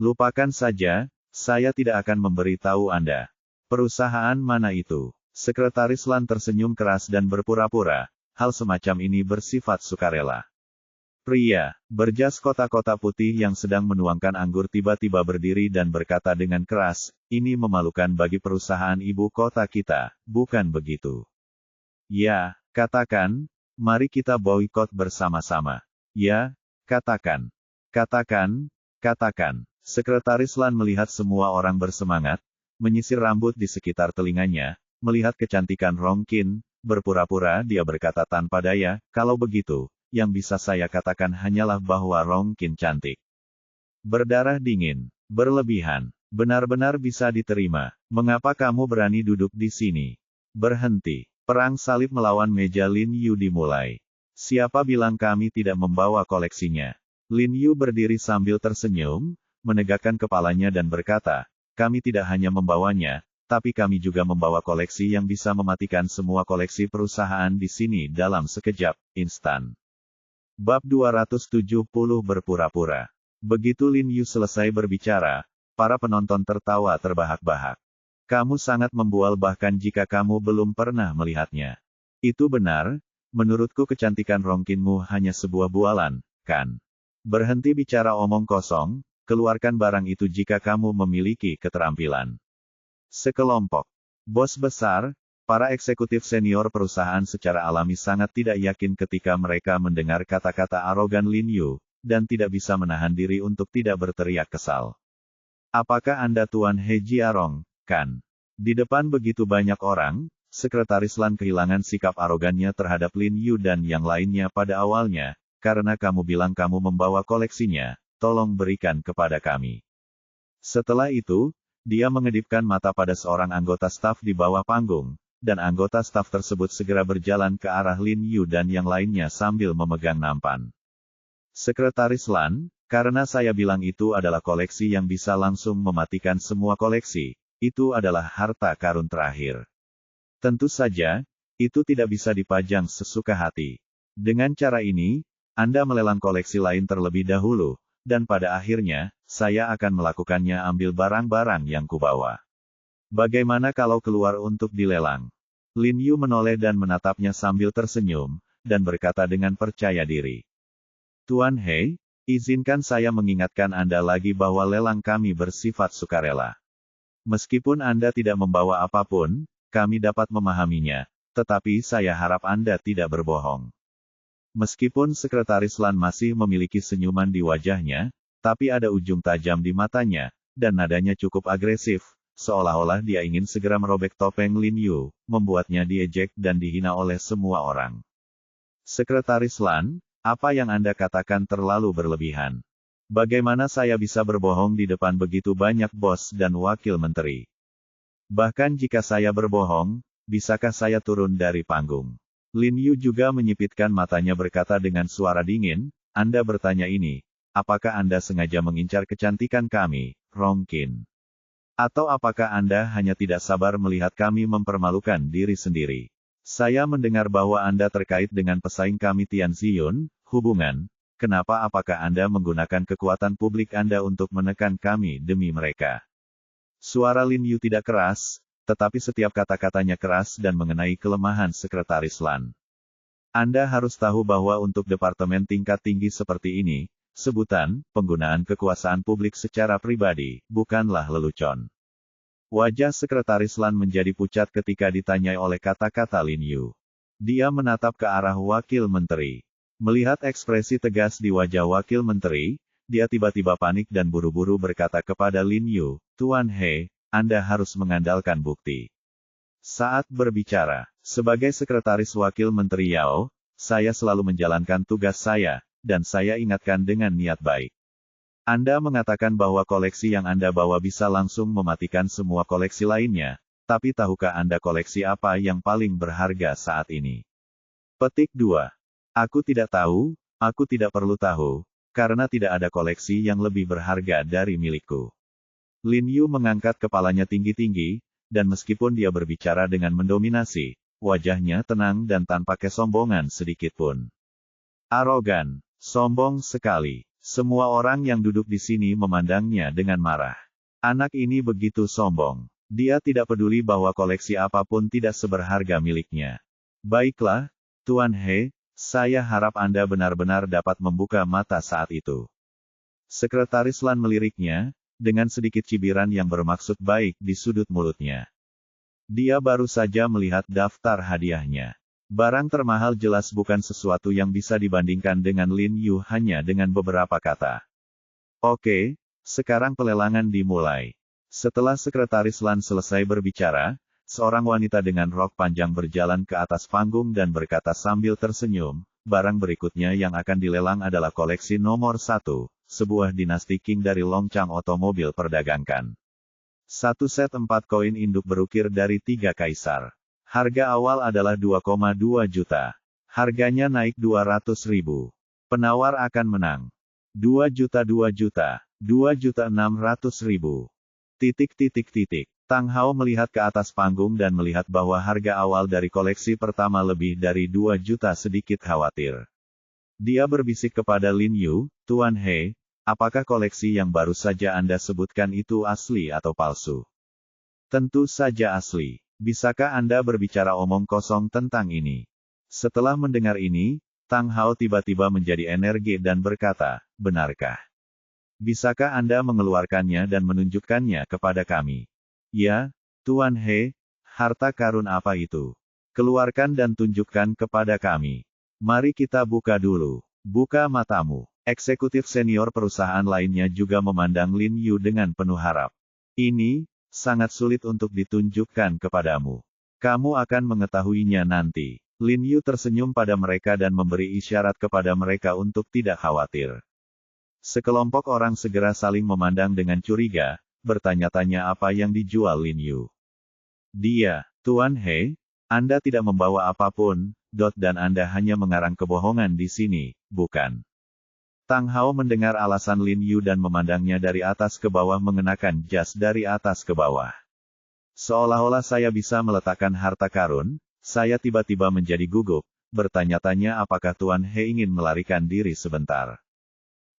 Lupakan saja, saya tidak akan memberitahu Anda. Perusahaan mana itu? Sekretaris Lan tersenyum keras dan berpura-pura, hal semacam ini bersifat sukarela. Pria, berjas kotak-kotak putih yang sedang menuangkan anggur tiba-tiba berdiri dan berkata dengan keras, ini memalukan bagi perusahaan ibu kota kita, bukan begitu? Ya, katakan, mari kita boikot bersama-sama. Ya, katakan. Sekretaris Lan melihat semua orang bersemangat, menyisir rambut di sekitar telinganya, melihat kecantikan Rongqin, berpura-pura dia berkata tanpa daya, kalau begitu, yang bisa saya katakan hanyalah bahwa Rongqin cantik. Berdarah dingin, berlebihan, benar-benar bisa diterima. Mengapa kamu berani duduk di sini? Berhenti. Perang salib melawan meja Lin Yu dimulai. Siapa bilang kami tidak membawa koleksinya? Lin Yu berdiri sambil tersenyum, menegakkan kepalanya dan berkata, kami tidak hanya membawanya, tapi kami juga membawa koleksi yang bisa mematikan semua koleksi perusahaan di sini dalam sekejap, instan. Bab 270 berpura-pura. Begitu Lin Yu selesai berbicara, para penonton tertawa terbahak-bahak. Kamu sangat membual bahkan jika kamu belum pernah melihatnya. Itu benar, menurutku kecantikan Rongkinmu hanya sebuah bualan, kan? Berhenti bicara omong kosong, keluarkan barang itu jika kamu memiliki keterampilan. Sekelompok bos besar, para eksekutif senior perusahaan secara alami sangat tidak yakin ketika mereka mendengar kata-kata arogan Lin Yu, dan tidak bisa menahan diri untuk tidak berteriak kesal. Apakah Anda Tuan He Jiarong, kan? Di depan begitu banyak orang, Sekretaris Lan kehilangan sikap arogannya terhadap Lin Yu dan yang lainnya pada awalnya, karena kamu bilang kamu membawa koleksinya, tolong berikan kepada kami. Setelah itu, dia mengedipkan mata pada seorang anggota staf di bawah panggung, dan anggota staf tersebut segera berjalan ke arah Lin Yu dan yang lainnya sambil memegang nampan. Sekretaris Lan, karena saya bilang itu adalah koleksi yang bisa langsung mematikan semua koleksi, itu adalah harta karun terakhir. Tentu saja, itu tidak bisa dipajang sesuka hati. Dengan cara ini, Anda melelang koleksi lain terlebih dahulu, dan pada akhirnya, saya akan melakukannya ambil barang-barang yang kubawa. Bagaimana kalau keluar untuk dilelang? Lin Yu menoleh dan menatapnya sambil tersenyum, dan berkata dengan percaya diri. Tuan He, izinkan saya mengingatkan Anda lagi bahwa lelang kami bersifat sukarela. Meskipun Anda tidak membawa apapun, kami dapat memahaminya, tetapi saya harap Anda tidak berbohong. Meskipun Sekretaris Lan masih memiliki senyuman di wajahnya, tapi ada ujung tajam di matanya, dan nadanya cukup agresif, seolah-olah dia ingin segera merobek topeng Lin Yu, membuatnya diejek dan dihina oleh semua orang. Sekretaris Lan, apa yang Anda katakan terlalu berlebihan. Bagaimana saya bisa berbohong di depan begitu banyak bos dan wakil menteri? Bahkan jika saya berbohong, bisakah saya turun dari panggung? Lin Yu juga menyipitkan matanya berkata dengan suara dingin, Anda bertanya ini, apakah Anda sengaja mengincar kecantikan kami, Rongkin? Atau apakah Anda hanya tidak sabar melihat kami mempermalukan diri sendiri? Saya mendengar bahwa Anda terkait dengan pesaing kami Tian Ziyun, hubungan, apakah Anda menggunakan kekuatan publik Anda untuk menekan kami demi mereka? Suara Lin Yu tidak keras, tetapi setiap kata-katanya keras dan mengenai kelemahan Sekretaris Lan. Anda harus tahu bahwa untuk departemen tingkat tinggi seperti ini, sebutan, penggunaan kekuasaan publik secara pribadi, bukanlah lelucon. Wajah Sekretaris Lan menjadi pucat ketika ditanyai oleh kata-kata Lin Yu. Dia menatap ke arah wakil menteri. Melihat ekspresi tegas di wajah wakil menteri, dia tiba-tiba panik dan buru-buru berkata kepada Lin Yu, Tuan He, Anda harus mengandalkan bukti. Saat berbicara, sebagai Sekretaris Wakil Menteri Yao, saya selalu menjalankan tugas saya, dan saya ingatkan dengan niat baik. Anda mengatakan bahwa koleksi yang Anda bawa bisa langsung mematikan semua koleksi lainnya, tapi tahukah Anda koleksi apa yang paling berharga saat ini? Petik 2. Aku tidak tahu, aku tidak perlu tahu, karena tidak ada koleksi yang lebih berharga dari milikku. Lin Yu mengangkat kepalanya tinggi-tinggi, dan meskipun dia berbicara dengan mendominasi, wajahnya tenang dan tanpa kesombongan sedikitpun. Arogan, sombong sekali. Semua orang yang duduk di sini memandangnya dengan marah. Anak ini begitu sombong. Dia tidak peduli bahwa koleksi apapun tidak seberharga miliknya. Baiklah, Tuan He, saya harap Anda benar-benar dapat membuka mata saat itu. Sekretaris Lan meliriknya, dengan sedikit cibiran yang bermaksud baik di sudut mulutnya. Dia baru saja melihat daftar hadiahnya. Barang termahal jelas bukan sesuatu yang bisa dibandingkan dengan Lin Yu hanya dengan beberapa kata. Oke, sekarang pelelangan dimulai. Setelah Sekretaris Lan selesai berbicara, seorang wanita dengan rok panjang berjalan ke atas panggung dan berkata sambil tersenyum, barang berikutnya yang akan dilelang adalah koleksi nomor 1, sebuah dinasti King dari Longchang Otomobil Perdagangkan. Satu set 4 koin induk berukir dari 3 kaisar. Harga awal adalah 2,2 juta. Harganya naik 200.000. Penawar akan menang. 2 juta 2 juta. 2.600.000. Tang Hao melihat ke atas panggung dan melihat bahwa harga awal dari koleksi pertama lebih dari 2 juta sedikit khawatir. Dia berbisik kepada Lin Yu, Tuan He, apakah koleksi yang baru saja Anda sebutkan itu asli atau palsu? Tentu saja asli. Bisakah Anda berbicara omong kosong tentang ini? Setelah mendengar ini, Tang Hao tiba-tiba menjadi energi dan berkata, benarkah? Bisakah Anda mengeluarkannya dan menunjukkannya kepada kami? Ya, Tuan He, harta karun apa itu? Keluarkan dan tunjukkan kepada kami. Mari kita buka dulu. Buka matamu. Eksekutif senior perusahaan lainnya juga memandang Lin Yu dengan penuh harap. Ini, sangat sulit untuk ditunjukkan kepadamu. Kamu akan mengetahuinya nanti. Lin Yu tersenyum pada mereka dan memberi isyarat kepada mereka untuk tidak khawatir. Sekelompok orang segera saling memandang dengan curiga, bertanya-tanya apa yang dijual Lin Yu. Dia, Tuan He, Anda tidak membawa apapun, dan Anda hanya mengarang kebohongan di sini, bukan? Tang Hao mendengar alasan Lin Yu dan memandangnya dari atas ke bawah mengenakan jas dari atas ke bawah. Seolah-olah saya bisa meletakkan harta karun, saya tiba-tiba menjadi gugup, bertanya-tanya apakah Tuan He ingin melarikan diri sebentar.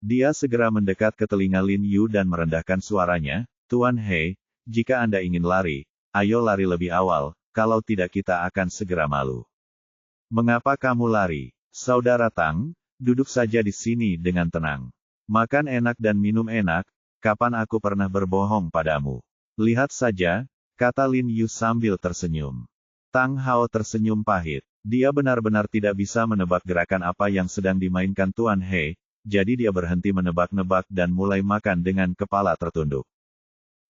Dia segera mendekat ke telinga Lin Yu dan merendahkan suaranya, Tuan He, jika Anda ingin lari, ayo lari lebih awal, kalau tidak kita akan segera malu. Mengapa kamu lari? Saudara Tang, duduk saja di sini dengan tenang. Makan enak dan minum enak, kapan aku pernah berbohong padamu? Lihat saja, kata Lin Yu sambil tersenyum. Tang Hao tersenyum pahit. Dia benar-benar tidak bisa menebak gerakan apa yang sedang dimainkan Tuan He, jadi dia berhenti menebak-nebak dan mulai makan dengan kepala tertunduk.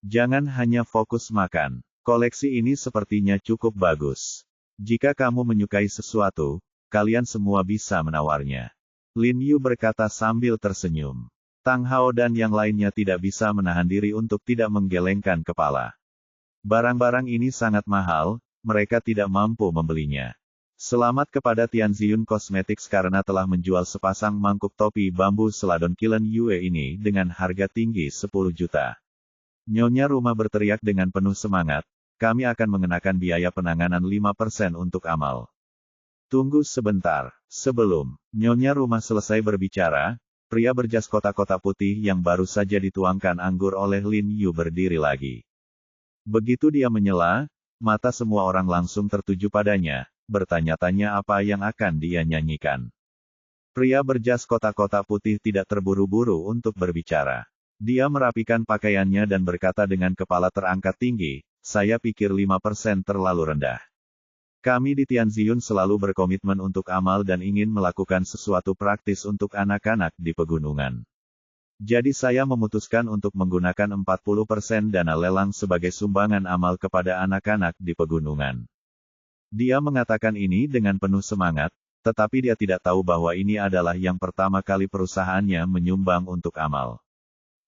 Jangan hanya fokus makan. Koleksi ini sepertinya cukup bagus. Jika kamu menyukai sesuatu, kalian semua bisa menawarnya. Lin Yu berkata sambil tersenyum. Tang Hao dan yang lainnya tidak bisa menahan diri untuk tidak menggelengkan kepala. Barang-barang ini sangat mahal, mereka tidak mampu membelinya. Selamat kepada Tianziyun Cosmetics karena telah menjual sepasang mangkuk topi bambu seladon Kilen Yue ini dengan harga tinggi 10 juta. Nyonya rumah berteriak dengan penuh semangat, kami akan mengenakan biaya penanganan 5% untuk amal. Tunggu sebentar, sebelum Nyonya rumah selesai berbicara, pria berjas kotak-kotak putih yang baru saja dituangkan anggur oleh Lin Yu berdiri lagi. Begitu dia menyela, mata semua orang langsung tertuju padanya, bertanya-tanya apa yang akan dia nyanyikan. Pria berjas kotak-kotak putih tidak terburu-buru untuk berbicara. Dia merapikan pakaiannya dan berkata dengan kepala terangkat tinggi, saya pikir 5% terlalu rendah. Kami di Tianziyun selalu berkomitmen untuk amal dan ingin melakukan sesuatu praktis untuk anak-anak di pegunungan. Jadi saya memutuskan untuk menggunakan 40% dana lelang sebagai sumbangan amal kepada anak-anak di pegunungan. Dia mengatakan ini dengan penuh semangat, tetapi dia tidak tahu bahwa ini adalah yang pertama kali perusahaannya menyumbang untuk amal.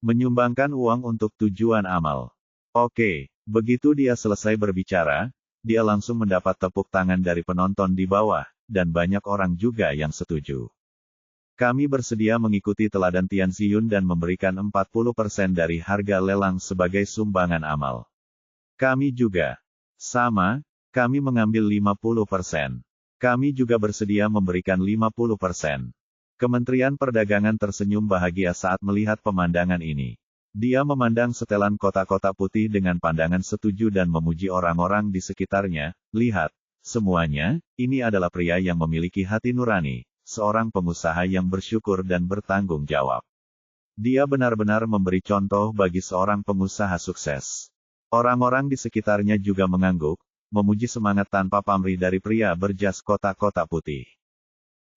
Menyumbangkan uang untuk tujuan amal. Oke, begitu dia selesai berbicara, dia langsung mendapat tepuk tangan dari penonton di bawah, dan banyak orang juga yang setuju. Kami bersedia mengikuti teladan Tianziyun dan memberikan 40% dari harga lelang sebagai sumbangan amal. Kami juga. Sama, kami mengambil 50%. Kami juga bersedia memberikan 50%. Kementerian Perdagangan tersenyum bahagia saat melihat pemandangan ini. Dia memandang setelan kotak-kotak putih dengan pandangan setuju dan memuji orang-orang di sekitarnya. Lihat, semuanya, ini adalah pria yang memiliki hati nurani. Seorang pengusaha yang bersyukur dan bertanggung jawab. Dia benar-benar memberi contoh bagi seorang pengusaha sukses. Orang-orang di sekitarnya juga mengangguk, memuji semangat tanpa pamrih dari pria berjas kotak-kotak putih.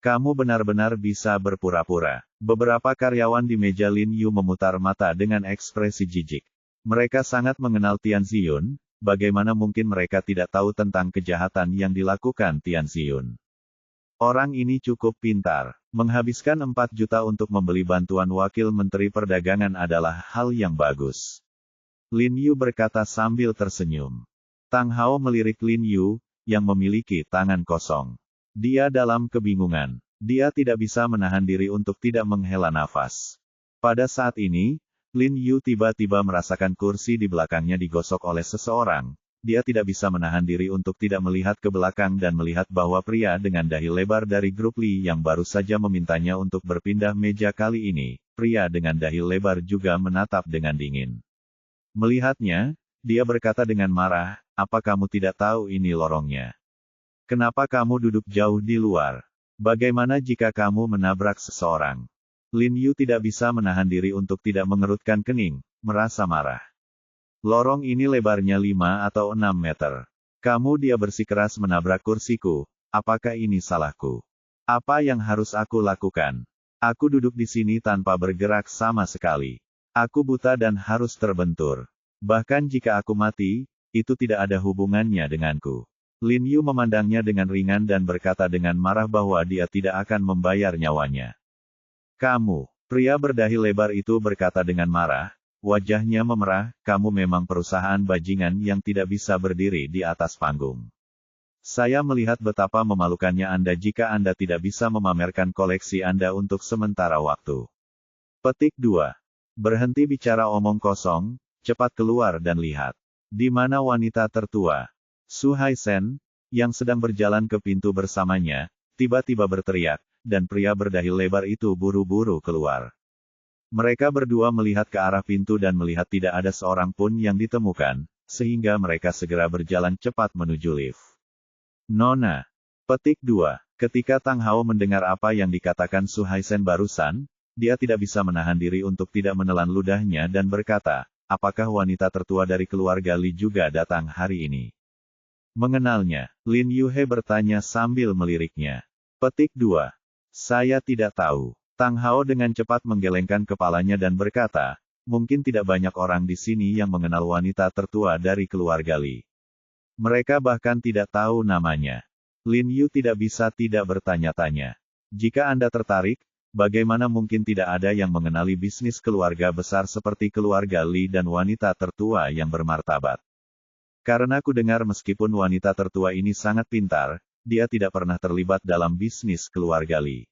Kamu benar-benar bisa berpura-pura. Beberapa karyawan di meja Lin Yu memutar mata dengan ekspresi jijik. Mereka sangat mengenal Tianziyun, bagaimana mungkin mereka tidak tahu tentang kejahatan yang dilakukan Tianziyun. Orang ini cukup pintar. Menghabiskan 4 juta untuk membeli bantuan wakil Menteri Perdagangan adalah hal yang bagus. Lin Yu berkata sambil tersenyum. Tang Hao melirik Lin Yu, yang memiliki tangan kosong. Dia dalam kebingungan. Dia tidak bisa menahan diri untuk tidak menghela nafas. Pada saat ini, Lin Yu tiba-tiba merasakan kursi di belakangnya digosok oleh seseorang. Dia tidak bisa menahan diri untuk tidak melihat ke belakang dan melihat bahwa pria dengan dahi lebar dari grup Li yang baru saja memintanya untuk berpindah meja kali ini, pria dengan dahi lebar juga menatap dengan dingin. Melihatnya, dia berkata dengan marah, "Apa kamu tidak tahu ini lorongnya? Kenapa kamu duduk jauh di luar? Bagaimana jika kamu menabrak seseorang?" Lin Yu tidak bisa menahan diri untuk tidak mengerutkan kening, merasa marah. Lorong ini lebarnya 5 atau 6 meter. Dia bersikeras menabrak kursiku. Apakah ini salahku? Apa yang harus aku lakukan? Aku duduk di sini tanpa bergerak sama sekali. Aku buta dan harus terbentur. Bahkan jika aku mati, itu tidak ada hubungannya denganku. Lin Yu memandangnya dengan ringan dan berkata dengan marah bahwa dia tidak akan membayar nyawanya. "Kamu," pria berdahi lebar itu berkata dengan marah, wajahnya memerah, "kamu memang perusahaan bajingan yang tidak bisa berdiri di atas panggung. Saya melihat betapa memalukannya Anda jika Anda tidak bisa memamerkan koleksi Anda untuk sementara waktu." Petik 2. Berhenti bicara omong kosong, cepat keluar dan lihat. Di mana wanita tertua? Su Haisen, yang sedang berjalan ke pintu bersamanya, tiba-tiba berteriak, dan pria berdahi lebar itu buru-buru keluar. Mereka berdua melihat ke arah pintu dan melihat tidak ada seorang pun yang ditemukan, sehingga mereka segera berjalan cepat menuju lift. Nona. Petik 2. Ketika Tang Hao mendengar apa yang dikatakan Su Haisen barusan, dia tidak bisa menahan diri untuk tidak menelan ludahnya dan berkata, "Apakah wanita tertua dari keluarga Li juga datang hari ini?" Mengenalnya, Lin Yuhe bertanya sambil meliriknya. Petik 2. Saya tidak tahu. Tang Hao dengan cepat menggelengkan kepalanya dan berkata, "Mungkin tidak banyak orang di sini yang mengenal wanita tertua dari keluarga Li. Mereka bahkan tidak tahu namanya." Lin Yu tidak bisa tidak bertanya-tanya. Jika Anda tertarik, bagaimana mungkin tidak ada yang mengenali bisnis keluarga besar seperti keluarga Li dan wanita tertua yang bermartabat? Karena ku dengar meskipun wanita tertua ini sangat pintar, dia tidak pernah terlibat dalam bisnis keluarga Li.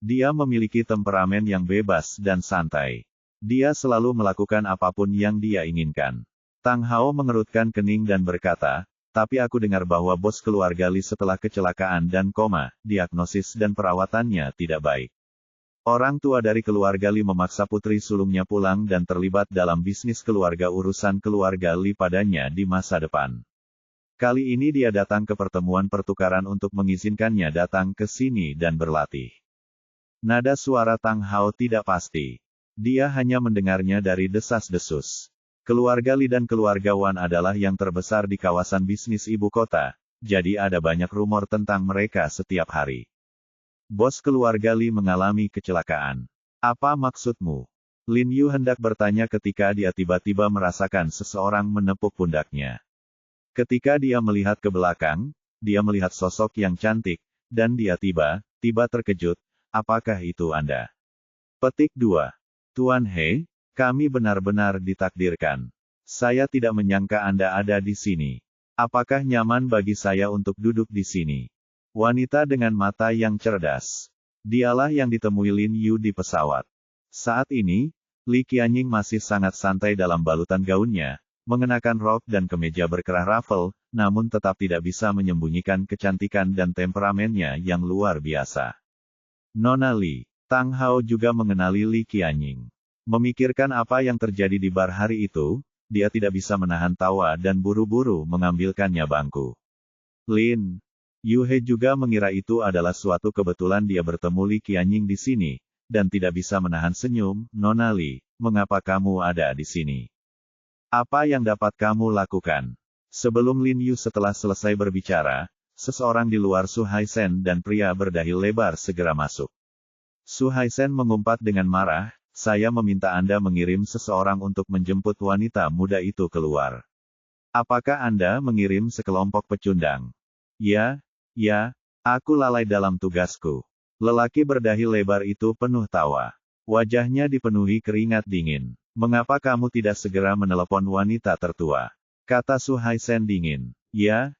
Dia memiliki temperamen yang bebas dan santai. Dia selalu melakukan apapun yang dia inginkan. Tang Hao mengerutkan kening dan berkata, "Tapi aku dengar bahwa bos keluarga Li setelah kecelakaan dan koma, diagnosis dan perawatannya tidak baik. Orang tua dari keluarga Li memaksa putri sulungnya pulang dan terlibat dalam bisnis keluarga urusan keluarga Li padanya di masa depan. Kali ini dia datang ke pertemuan pertukaran untuk mengizinkannya datang ke sini dan berlatih." Nada suara Tang Hao tidak pasti. Dia hanya mendengarnya dari desas-desus. Keluarga Li dan keluarga Wan adalah yang terbesar di kawasan bisnis ibu kota, jadi ada banyak rumor tentang mereka setiap hari. Bos keluarga Li mengalami kecelakaan. Apa maksudmu? Lin Yu hendak bertanya ketika dia tiba-tiba merasakan seseorang menepuk pundaknya. Ketika dia melihat ke belakang, dia melihat sosok yang cantik, dan dia tiba-tiba terkejut. Apakah itu Anda? Petik 2. Tuan He, kami benar-benar ditakdirkan. Saya tidak menyangka Anda ada di sini. Apakah nyaman bagi saya untuk duduk di sini? Wanita dengan mata yang cerdas. Dialah yang ditemui Lin Yu di pesawat. Saat ini, Li Qianying masih sangat santai dalam balutan gaunnya, mengenakan rok dan kemeja berkerah raffle, namun tetap tidak bisa menyembunyikan kecantikan dan temperamennya yang luar biasa. Nona Li. Tang Hao juga mengenali Li Qianying. Memikirkan apa yang terjadi di bar hari itu, dia tidak bisa menahan tawa dan buru-buru mengambilkannya bangku. Lin Yuhe juga mengira itu adalah suatu kebetulan dia bertemu Li Qianying di sini, dan tidak bisa menahan senyum. "Nona Li, mengapa kamu ada di sini? Apa yang dapat kamu lakukan?" Sebelum Lin Yu setelah selesai berbicara, seseorang di luar Su Haisen dan pria berdahi lebar segera masuk. Su Haisen mengumpat dengan marah, "Saya meminta Anda mengirim seseorang untuk menjemput wanita muda itu keluar. Apakah Anda mengirim sekelompok pecundang?" Ya, aku lalai dalam tugasku." Lelaki berdahi lebar itu penuh tawa. Wajahnya dipenuhi keringat dingin. "Mengapa kamu tidak segera menelepon wanita tertua?" kata Su Haisen dingin. Ya,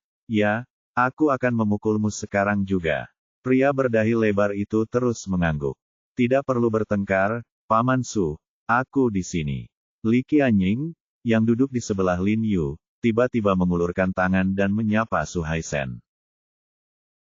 aku akan memukulmu sekarang juga." Pria berdahi lebar itu terus mengangguk. "Tidak perlu bertengkar, Paman Su. Aku di sini. Li Qianying, yang duduk di sebelah Lin Yu, tiba-tiba mengulurkan tangan dan menyapa Su Haisen.